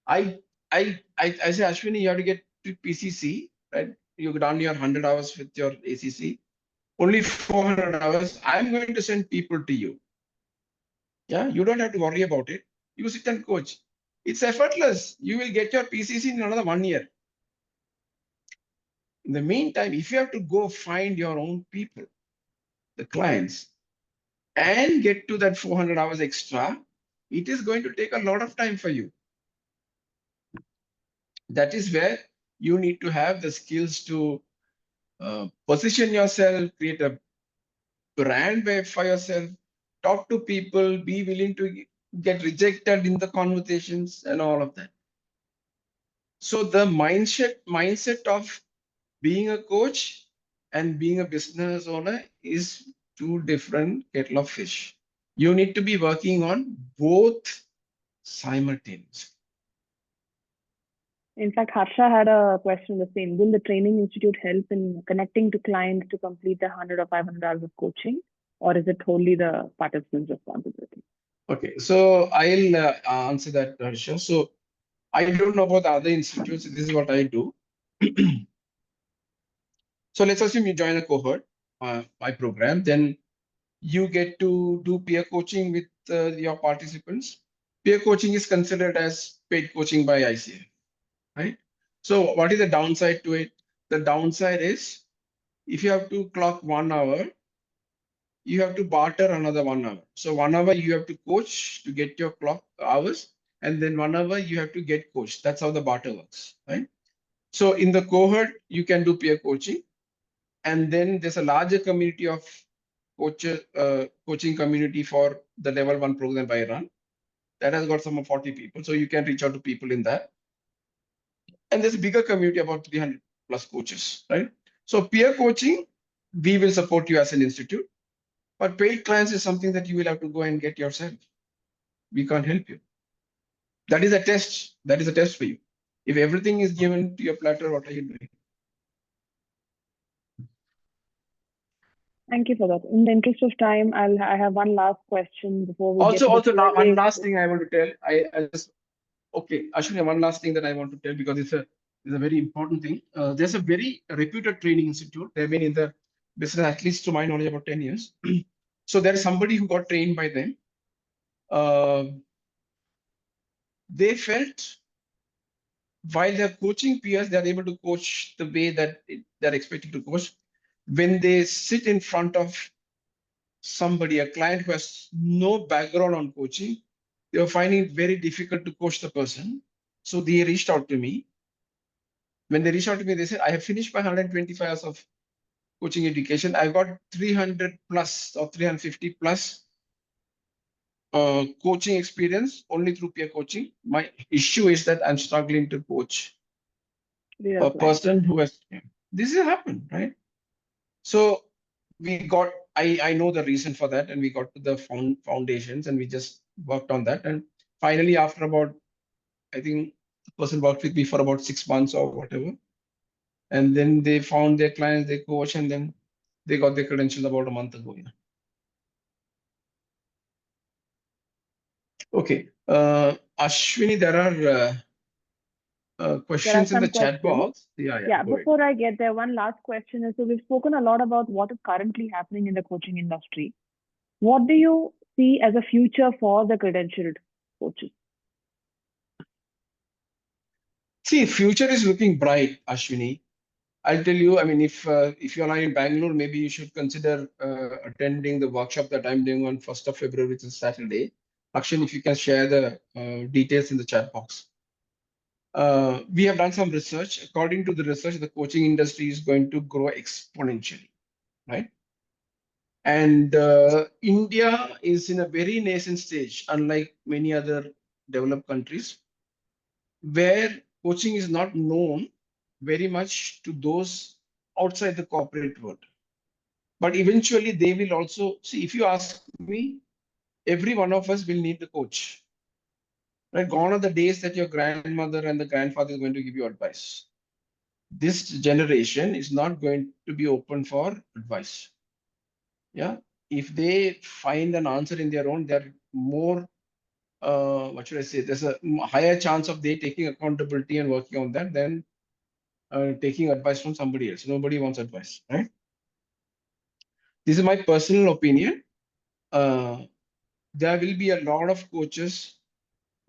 I say, Ashwini, you have to get to PCC, right? You've done your 100 hours with your ACC, only 400 hours. I'm going to send people to you. Yeah, you don't have to worry about it. You sit and coach. It's effortless. You will get your PCC in another 1 year. In the meantime, if you have to go find your own people, the clients, and get to that 400 hours extra, it is going to take a lot of time for you. That is where you need to have the skills to position yourself, create a brand for yourself, talk to people, be willing to get rejected in the conversations and all of that. So the mindset of being a coach and being a business owner is two different kettle of fish. You need to be working on both simultaneously. In fact, Harsha had a question the same. Will the training institute help in connecting to clients to complete the 100 or 500 hours of coaching, or is it wholly the participant's responsibility? Okay, so I'll answer that, Harsha. So I don't know about the other institutes. This is what I do. So let's assume you join a cohort, my program, then you get to do peer coaching with your participants. Peer coaching is considered as paid coaching by ICF. right? So what is the downside to it? The downside is if you have to clock 1 hour, you have to barter another 1 hour. So 1 hour you have to coach to get your clock hours, and then 1 hour you have to get coached. That's how the barter works, right? So in the cohort, you can do peer coaching, and then there's a larger community of coaching community for the level 1 program by run. That has got some 40 people. So you can reach out to people in that. And there's a bigger community, about 300 plus coaches, right? So peer coaching, we will support you as an institute, but paid clients is something that you will have to go and get yourself. We can't help you. That is a test. That is a test for you. If everything is given to your platter, what are you doing? Thank you for that. In the interest of time, I have one last question before we get to Also, the one Q&A. last thing I want to tell. I just okay, Ashwini, one last thing that I want to tell because it's a very important thing. There's a very reputed training institute. They've been in the business, at least to my knowledge, about 10 years. So there's somebody who got trained by them. They felt while they're coaching peers, they're able to coach the way that they're expected to coach. When they sit in front of somebody, a client who has no background on coaching, they were finding it very difficult to coach the person. So they reached out to me. When they reached out to me, they said, I have finished my 125 hours of coaching education. I've got 300 plus or 350 plus coaching experience only through peer coaching. My issue is that I'm struggling to coach Real a client. person who has, this has happened, right? So we got, I know the reason for that, and we got to the foundations and we just worked on that. And finally, after about, I think the person worked with me for about 6 months or whatever. And then they found their clients, they coach, and then they got their credentials about a month ago. Yeah. Okay. Ashwini, there are questions in some the chat questions. box. Yeah, Yeah, go ahead. before I get there, one last question is, so we've spoken a lot about what is currently happening in the coaching industry. What do you see as a future for the credentialed coaches? See, future is looking bright, Ashwini. I'll tell you, I mean, if you're not in Bangalore, maybe you should consider attending the workshop that I'm doing on 1st of February, which is Saturday. Akshan, if you can share the details in the chat box. We have done some research. According to the research, the coaching industry is going to grow exponentially, right? And India is in a very nascent stage, unlike many other developed countries, where coaching is not known very much to those outside the corporate world. But eventually they will also see, if you ask me, every one of us will need the coach. Right? Gone are the days that your grandmother and the grandfather is going to give you advice. This generation is not going to be open for advice. Yeah. If they find an answer in their own, they're more, what should I say? There's a higher chance of they taking accountability and working on that than taking advice from somebody else. Nobody wants advice, right? This is my personal opinion. There will be a lot of coaches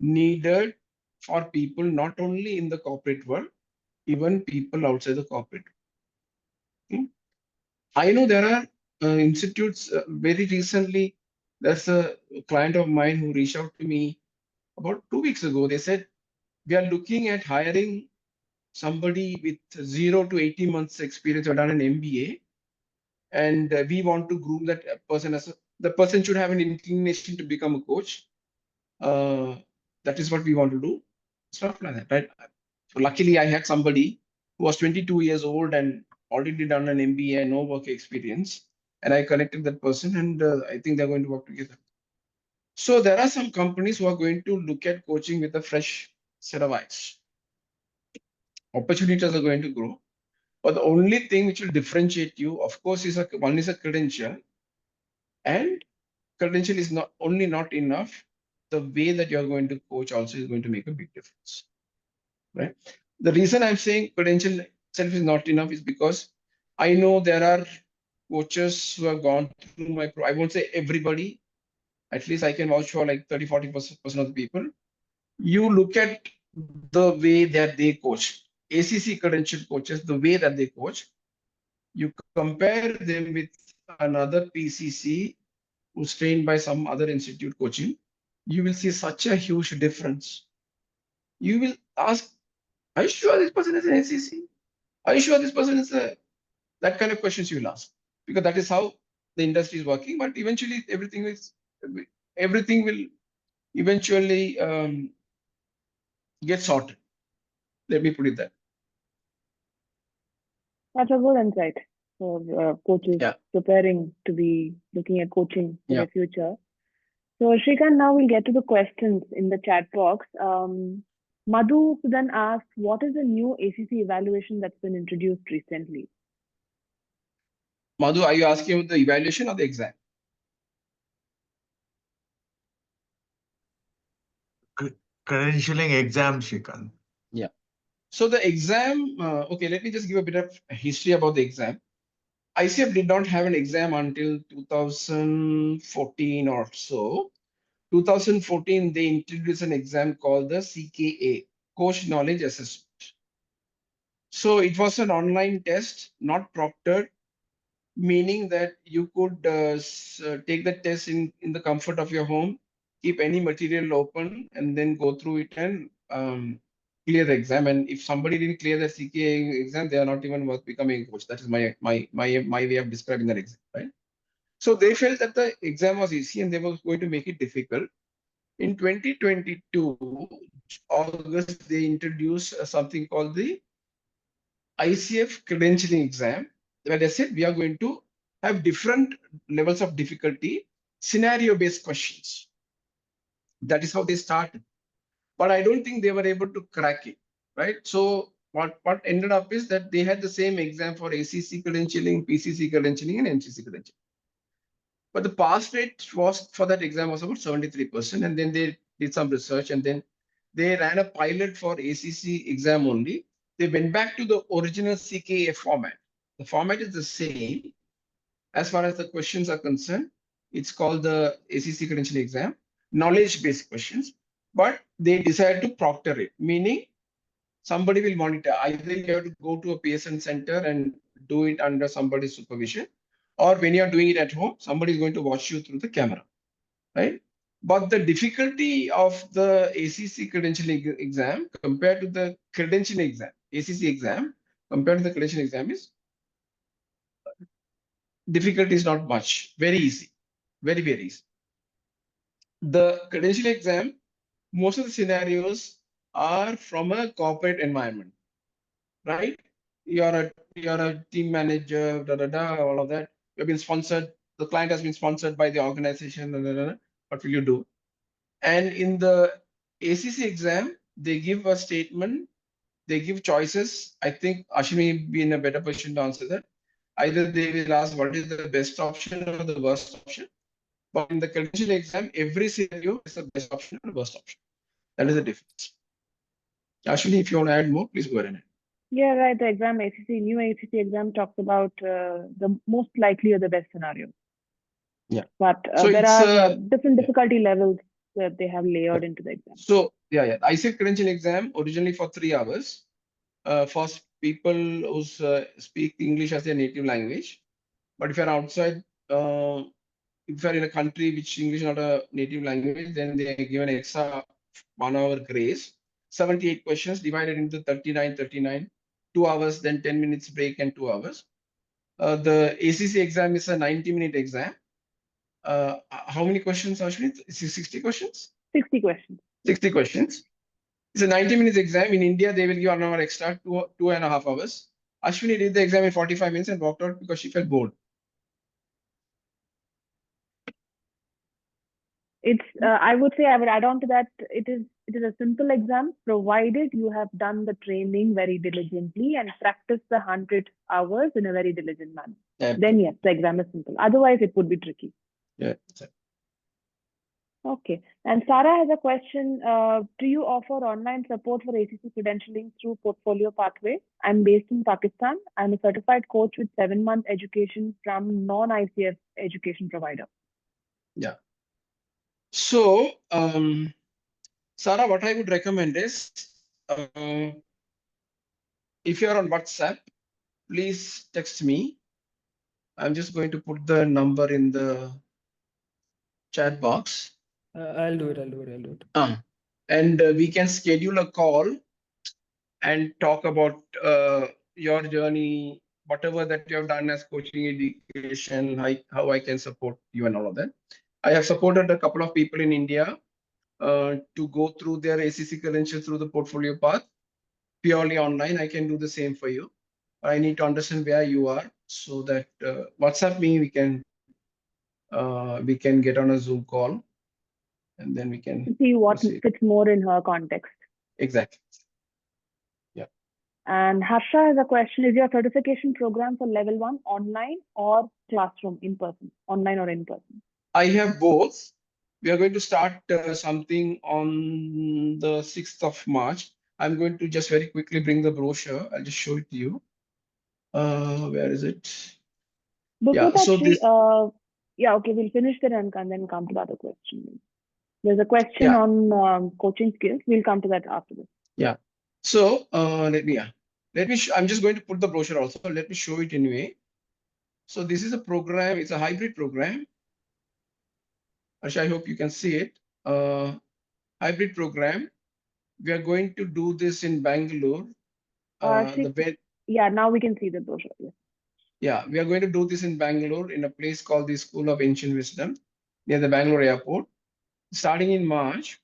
needed for people not only in the corporate world, even people outside the corporate. Okay? I know there are institutes very recently. There's a client of mine who reached out to me about 2 weeks ago. They said, we are looking at hiring somebody with 0 to 18 months experience or done an MBA. And we want to groom that person as the person should have an inclination to become a coach. That is what we want to do. Stuff like that, right? So luckily, I had somebody who was 22 years old and already done an MBA and no work experience. And I connected that person, and I think they're going to work together. So there are some companies who are going to look at coaching with a fresh set of eyes. Opportunities are going to grow. But the only thing which will differentiate you, of course, is one is a credential. And credential is not only not enough, the way that you're going to coach also is going to make a big difference, right? The reason I'm saying credential itself is not enough is because I know there are coaches who have gone through my, I won't say everybody, at least I can vouch for like 30-40% of the people. You look at the way that they coach. ACC credentialed coaches, the way that they coach, you compare them with another PCC who's trained by some other institute coaching, you will see such a huge difference. You will ask, are you sure this person is an ACC? Are you sure this person is a, that kind of questions you will ask, because that is how the industry is working. But eventually everything will eventually get sorted. Let me put it that. That's a good insight for coaches preparing to be looking at coaching for their future. So Srikant, now we'll get to the questions in the chat box. Madhu then asked, what is the new ACC evaluation that's been introduced recently? Madhu, are you asking about the evaluation or the exam? Credentialing exam, Srikant. Yeah. So the exam, okay, let me just give a bit of history about the exam. ICF did not have an exam until 2014 or so. 2014, they introduced an exam called the CKA, Coach Knowledge Assessment. So it was an online test, not proctored, meaning that you could take the test in the comfort of your home, keep any material open, and then go through it and clear the exam. And if somebody didn't clear the CKA exam, they are not even worth becoming a coach. That is my way of describing that exam, right? So they felt that the exam was easy and they were going to make it difficult. In 2022, August, they introduced something called the ICF credentialing exam, where they said we are going to have different levels of difficulty, scenario-based questions. That is how they started. But I don't think they were able to crack it, right? So what ended up is that they had the same exam for ACC credentialing, PCC credentialing, and MCC credentialing. But the pass rate was for that exam was about 73%. And then they did some research and then they ran a pilot for ACC exam only. They went back to the original CKA format. The format is the same as far as the questions are concerned. It's called the ACC credentialing exam, knowledge-based questions, but they decided to proctor it, meaning somebody will monitor. Either you have to go to a PSN center and do it under somebody's supervision, or when you're doing it at home, somebody is going to watch you through the camera, right? But the difficulty of the ACC credentialing exam compared to the credentialing exam, ACC exam compared to the credentialing exam is difficulty is not much, very easy, very, very easy. The credentialing exam, most of the scenarios are from a corporate environment, right? You're a team manager, all of that. You've been sponsored. The client has been sponsored by the organization. What will you do? And in the ACC exam, they give a statement. They give choices. I think Ashwini will be in a better position to answer that. Either they will ask what is the best option or the worst option. But in the credential exam, every scenario is the best option and the worst option. That is the difference. Ashwini, if you want to add more, please go ahead. Yeah, right. The exam new ACC exam talks about the most likely or the best scenario. Yeah. But So there are different difficulty levels that they have layered into the exam. So ICF credential exam originally for 3 hours for people who speak English as their native language. But if you're outside, if you're in a country which English is not a native language, then they give an extra 1 hour grace. 78 questions divided into 39, 2 hours, then 10 minutes break and 2 hours. The ACC exam is a 90-minute exam. How many questions, Ashwini? 60 questions? 60 questions. 60 questions. It's a 90 minutes exam. In India, they will give 1 hour extra, 2.5 hours. Ashwini did the exam in 45 minutes and walked out because she felt bored. It's I would say I would add on to that. It is a simple exam, provided you have done the training very diligently and practiced the 100 hours in a very diligent manner. Yeah. Then yes, the exam is simple. Otherwise, it would be tricky. Yeah. Okay. And Sarah has a question. Do you offer online support for ACC credentialing through Portfolio Pathway? I'm based in Pakistan. I'm a certified coach with 7-month education from non-ICF education provider. Yeah. So, Sarah, what I would recommend is if you're on WhatsApp, please text me. I'm just going to put the number in the chat box. I'll do it. And we can schedule a call and talk about your journey, whatever that you have done as coaching education, how I can support you and all of that. I have supported a couple of people in India to go through their ACC credentials through the portfolio path, purely online. I can do the same for you. I need to understand where you are so that WhatsApp me, we can get on a Zoom call and then we can See what proceed. fits more in her context. Exactly. And Harsha has a question. Is your certification program for level 1 online or classroom in person? Online or in person? I have both. We are going to start something on the 6th of March. I'm going to just very quickly bring the brochure. I'll just show it to you. Where is it? Before that, so Sri, this, okay, we'll finish that and then come to the other question. There's a question on coaching skills. We'll come to that after this. Yeah. So let me. I'm just going to put the brochure also. Let me show it anyway. So this is a program. It's a hybrid program. Arsha, I hope you can see it. Hybrid program. We are going to do this in Bangalore. Yeah, now we can see the brochure. Yes. Yeah, we are going to do this in Bangalore in a place called the School of Ancient Wisdom near the Bangalore airport, starting in March,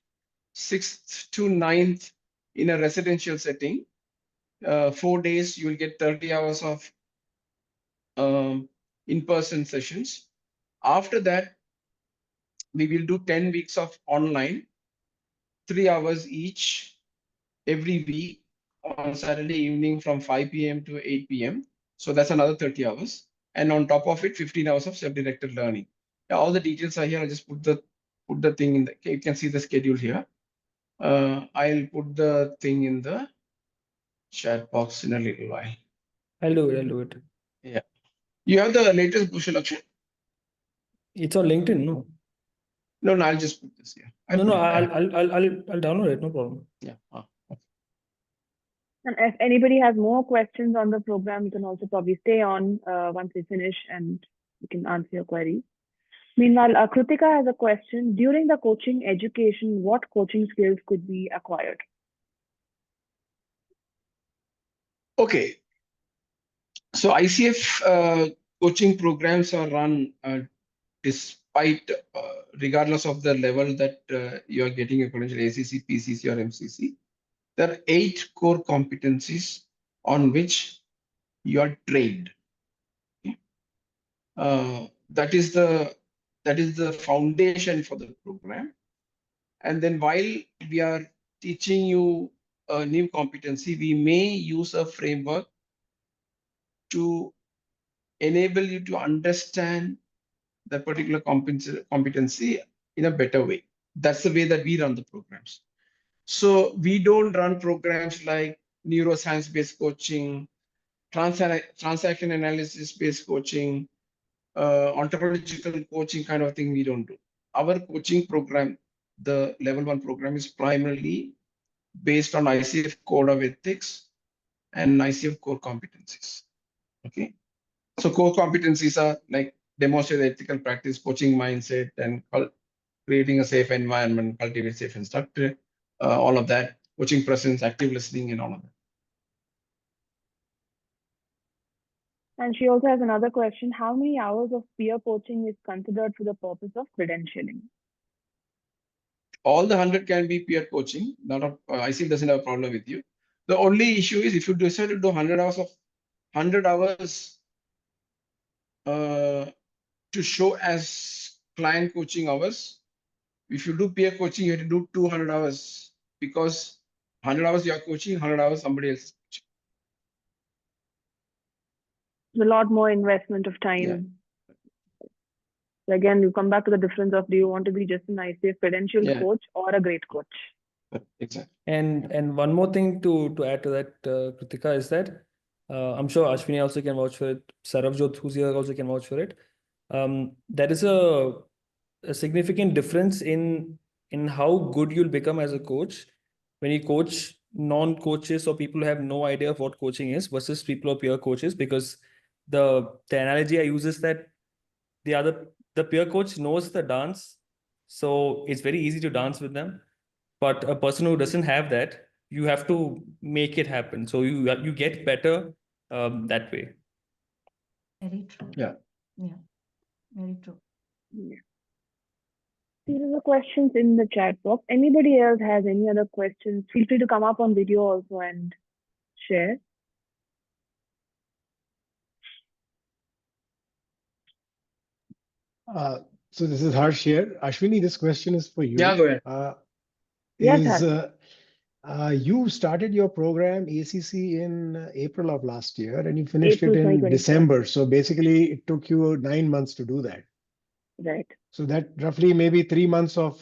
6th to 9th in a residential setting. 4 days, you will get 30 hours of in-person sessions. After that, we will do 10 weeks of online, 3 hours each every week on Saturday evening from 5 p.m. to 8 p.m. So that's another 30 hours. And on top of it, 15 hours of self-directed learning. Yeah, all the details are here. I'll just put the thing in the, you can see the schedule here. I'll put the thing in the chat box in a little while. I'll do it. Yeah. You have the latest brochure, Lakshay? It's on LinkedIn, no? No, I'll just put this here. I'll download it, no problem. Yeah. Okay. And if anybody has more questions on the program, you can also probably stay on once we finish and we can answer your queries. Meanwhile, Kritika has a question. During the coaching education, what coaching skills could be acquired? Okay. So ICF coaching programs are run despite, regardless of the level that you are getting a credential ACC, PCC, or MCC. There are 8 core competencies on which you are trained. Okay? That is the foundation for the program. And then while we are teaching you a new competency, we may use a framework to enable you to understand that particular competency in a better way. That's the way that we run the programs. So we don't run programs like neuroscience-based coaching, transaction analysis-based coaching, ontological coaching kind of thing we don't do. Our coaching program, the level 1 program, is primarily based on ICF Code of Ethics and ICF core competencies. Okay. So core competencies are like demonstrate ethical practice, coaching mindset, and creating a safe environment, cultivate safe instructor, all of that, coaching presence, active listening, and all of that. And she also has another question. How many hours of peer coaching is considered for the purpose of credentialing? All the 100 can be peer coaching. ICF doesn't have a problem with you. The only issue is if you decide to do 100 hours to show as client coaching hours. If you do peer coaching, you have to do 200 hours because 100 hours you are coaching, 100 hours somebody else is coaching. A lot more investment of time. Yeah. So again, you come back to the difference of do you want to be just an ICF credentialed coach or a great coach? Exactly. And one more thing to add to that, Kritika, is that I'm sure Ashwini also can vouch for it. Saravjot, who's here, also can vouch for it. There is a significant difference in how good you'll become as a coach when you coach non-coaches or people who have no idea of what coaching is versus people who are peer coaches, because the analogy I use is that the peer coach knows the dance, so it's very easy to dance with them. But a person who doesn't have that, you have to make it happen. So you get better that way. Very true. Yeah. Yeah. Very true. These are the questions in the chat box. Anybody else has any other questions? Feel free to come up on video also and share. So this is Harsh here. Ashwini, this question is for you. Yeah, go ahead. Yes, Harsh. You started your program ACC in April of last year, and you finished April it in 2024. December. So basically, it took you 9 months to do that. Right. So that roughly maybe 3 months of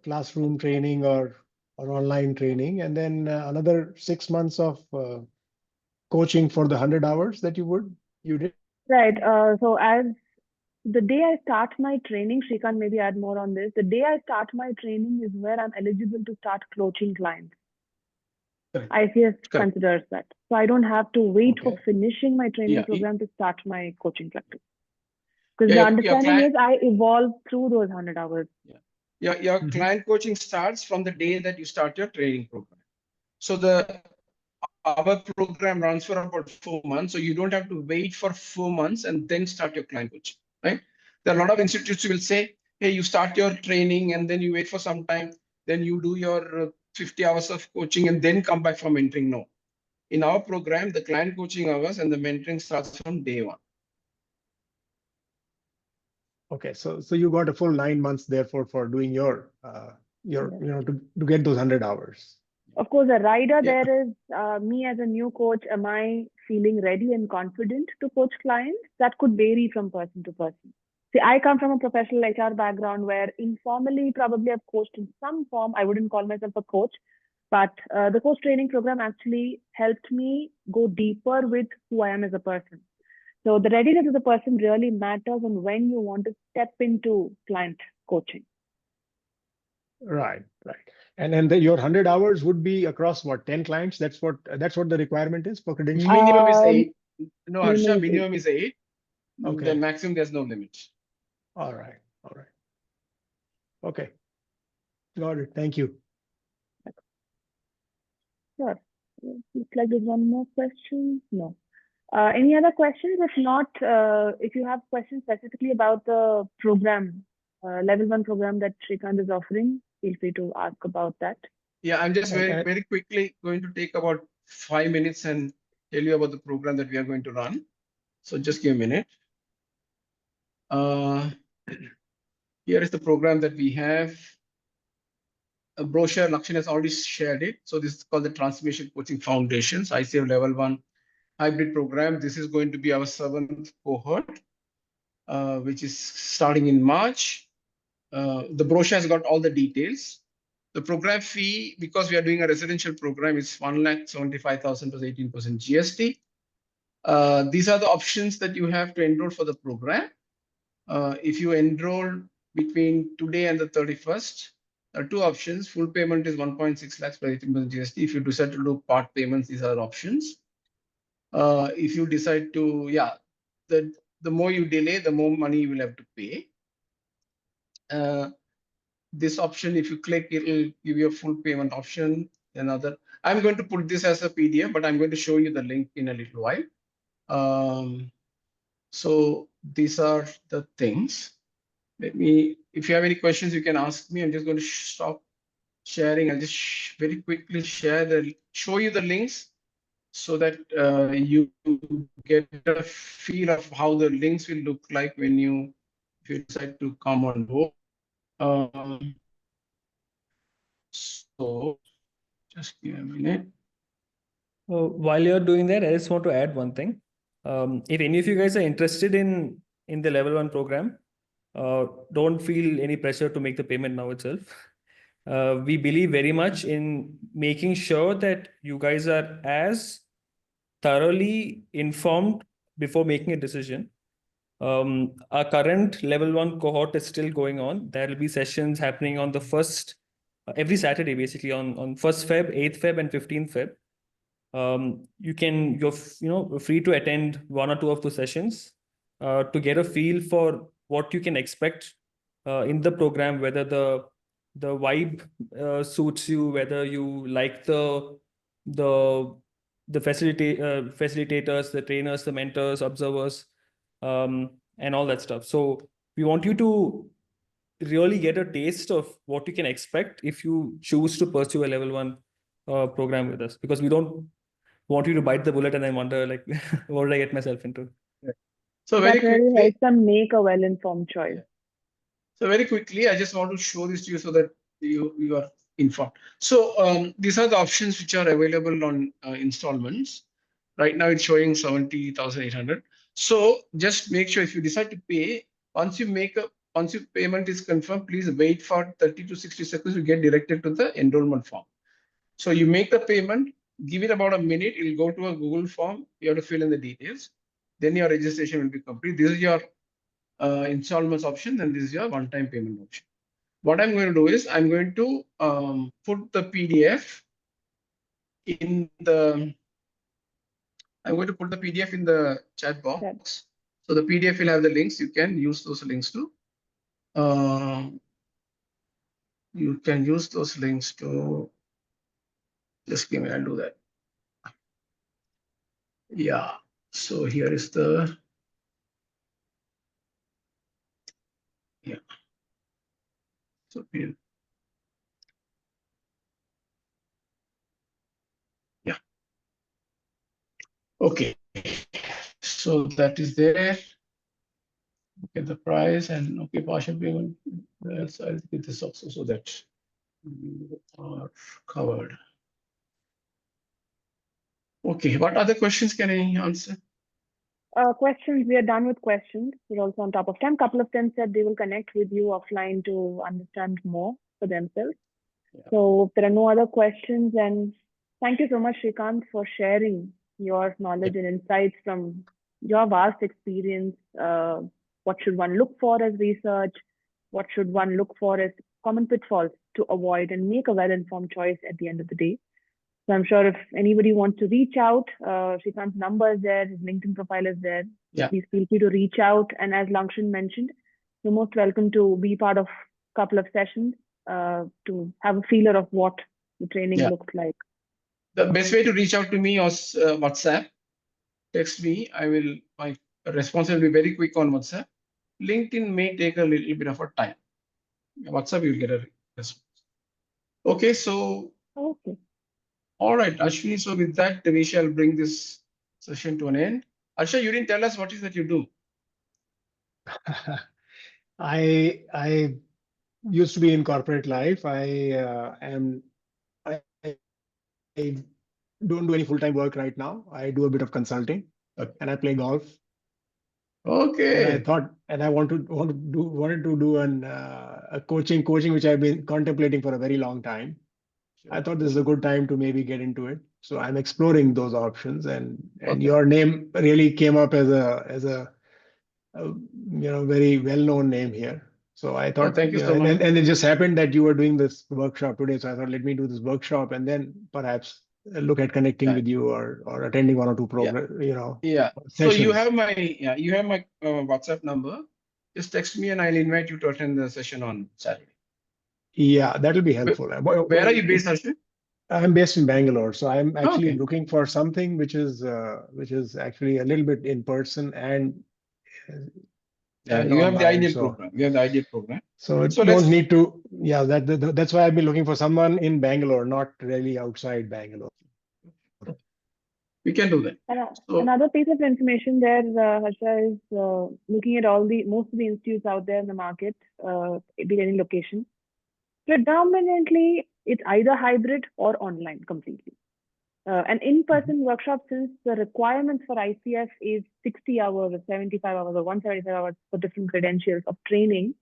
classroom training or online training, and then another 6 months of coaching for the 100 hours that you did. Right. So as the day I start my training, Srikanth maybe add more on this. The day I start my training is where I'm eligible to start coaching clients. Correct. ICF Correct. considers that. So I don't have to wait for Okay. finishing my training Yeah, program to start my coaching practice. Because Yeah, the your understanding client- is I evolve through those 100 hours. Your Mhm. client coaching starts from the day that you start your training program. So our program runs for about 4 months. So you don't have to wait for 4 months and then start your client coaching, right? There are a lot of institutes who will say, hey, you start your training and then you wait for some time, then you do your 50 hours of coaching and then come back for mentoring. No. In our program, the client coaching hours and the mentoring starts from day one. Okay, so you got a full 9 months therefore for doing your to get those 100 hours. Of course, a rider, Yeah. there is me as a new coach. Am I feeling ready and confident to coach clients? That could vary from person to person. See, I come from a professional HR background where informally, probably I've coached in some form. I wouldn't call myself a coach, but the coach training program actually helped me go deeper with who I am as a person. So the readiness of the person really matters on when you want to step into client coaching. Right. And then your 100 hours would be across what, 10 clients? That's what the requirement is for credentialing. Minimum is Um, 8. No, Harsha, minimum is 8. minimum is 8. Okay. The maximum, there's no limit. All right. Okay. Got it. Thank you. Sure. Looks like there's one more question. No. Any other questions? If not, if you have questions specifically about the program, level 1 program that Srikanth is offering, feel free to ask about that. Yeah, I'm just And- very quickly going to take about 5 minutes and tell you about the program that we are going to run. So just give a minute. Here is the program that we have. A brochure, Lakshan has already shared it. So this is called the Transformation Coaching Foundations, ICF Level 1 hybrid program. This is going to be our 7th cohort, which is starting in March. The brochure has got all the details. The program fee, because we are doing a residential program, is 1,75,000 plus 18% GST. These are the options that you have to enroll for the program. If you enroll between today and the 31st, there are 2 options. Full payment is 1.6 lakhs plus 18% GST. If you decide to do part payments, these are options. If you decide to, the more you delay, the more money you will have to pay. This option, if you click, it will give you a full payment option. I'm going to put this as a PDF, but I'm going to show you the link in a little while. So these are the things. If you have any questions, you can ask me. I'm just going to stop sharing. I'll just very quickly show you the links so that you get a feel of how the links will look like if you decide to come on board. So just give a minute. While you're doing that, I just want to add one thing. If any of you guys are interested in the level 1 program, don't feel any pressure to make the payment now itself. We believe very much in making sure that you guys are as thoroughly informed before making a decision. Our current level 1 cohort is still going on. There will be sessions happening on the 1st every Saturday, basically on 1st Feb, 8th Feb, and 15th Feb. You're free to attend one or two of the sessions to get a feel for what you can expect in the program, whether the vibe suits you, whether you like the facilitators, the trainers, the mentors, observers, and all that stuff. So we want you to really get a taste of what you can expect if you choose to pursue a level 1 program with us, because we don't want you to bite the bullet and then wonder, like, what did I get myself into? So very That really quickly, helps them make a well-informed choice. so very quickly, I just want to show this to you so that you are informed. So these are the options which are available on installments. Right now, it's showing 70,800. So just make sure if you decide to pay, once your payment is confirmed, please wait for 30 to 60 seconds to get directed to the enrollment form. So you make the payment, give it about a minute, it will go to a Google form. You have to fill in the details. Then your registration will be complete. This is your installments option, and this is your one-time payment option. What I'm going to do is I'm going to put the PDF in the chat box. So the PDF will have the links. You can use those links to just give me, I'll do that. Yeah. So here is the So yeah. Okay. So that is there. Okay, the price and okay, partial payment. Else I'll get this also so that you are covered. Okay, what other questions can I answer? Questions, we are done with questions. We're also on top of time. Couple of them said they will connect with you offline to understand more for themselves. Yeah. So if there are no other questions, then thank you so much, Srikanth, for sharing your knowledge and insights from your vast experience. What should one look for as research? What should one look for as common pitfalls to avoid and make a well-informed choice at the end of the day? So I'm sure if anybody wants to reach out, Srikanth's number is there, his LinkedIn profile is there. Yeah. Please feel free to reach out. And as Langshan mentioned, you're most welcome to be part of a couple of sessions to have a feeler of what the training looks like. The best way to reach out to me is WhatsApp. Text me. My response will be very quick on WhatsApp. LinkedIn may take a little bit of a time. WhatsApp, you'll get a response. Okay, so Okay. all right, Ashwini. So with that, we shall bring this session to an end. Arsha, you didn't tell us what is that you do. I used to be in corporate life. I don't do any full-time work right now. I do a bit of consulting, and I play golf. Okay. And I thought, and I wanted to do a coaching, which I've been contemplating for a very long time. I thought this is a good time to maybe get into it. So I'm exploring those options, and your name really came up as a very well-known name here. So I thought, thank you so much. And it just happened that you were doing this workshop today. So I thought, let me do this workshop and then perhaps look at connecting with you or attending one or two programs. Yeah. Sessions. So you have my WhatsApp number. Just text me and I'll invite you to attend the session on Saturday. Yeah, that'll be helpful. Where are you based, Harshit? I'm based in Bangalore, so I'm actually looking for something which is actually a little bit in person and you have the ideal so. program. You have the ideal program. So don't need to. Yeah, that's why I've been looking for someone in Bangalore, not really outside Bangalore. We can do that. Another piece of information there, Harsha, is looking at most of the institutes out there in the market, be any location. Predominantly, it's either hybrid or online completely. An in-person workshop, since the requirements for ICF is 60 hours or 75 hours or 175 hours for different credentials of training,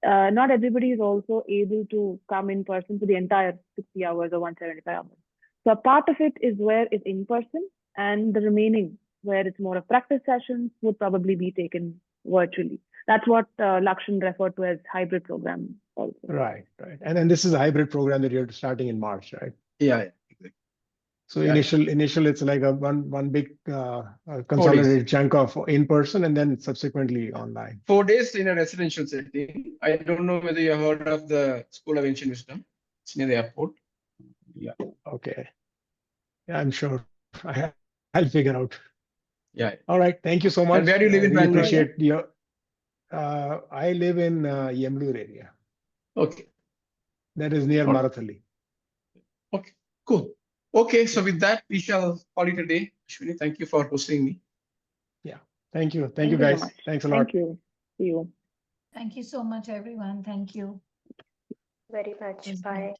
not everybody is also able to come in person for the entire 60 hours or 175 hours. So a part of it is where it's in person, and the remaining, where it's more of practice sessions, would probably be taken virtually. That's what Lakshan referred to as hybrid program also. Right. And then this is a hybrid program that you're starting in March, right? Yeah, exactly. So Yeah. initial, it's like a one big consolidated chunk of in person, and then subsequently online. 4 days in a residential setting. I don't know whether you have heard of the School of Ancient Wisdom. It's near the airport. Yeah. Okay. Yeah, I'm sure. I'll figure out. Yeah. All right. Thank you so much. And where do you live in really Bangalore? appreciate your. I live in Yemlur area. Okay. That is near All right. Marathali. Okay. Cool. Okay. So with that, we shall call it a day. Ashwini, thank you for hosting me. Thank you. Thank Thank you, you so guys. much. Thanks a lot. Thank you. See you. Thank you so much, everyone. Thank you. Very much. Bye.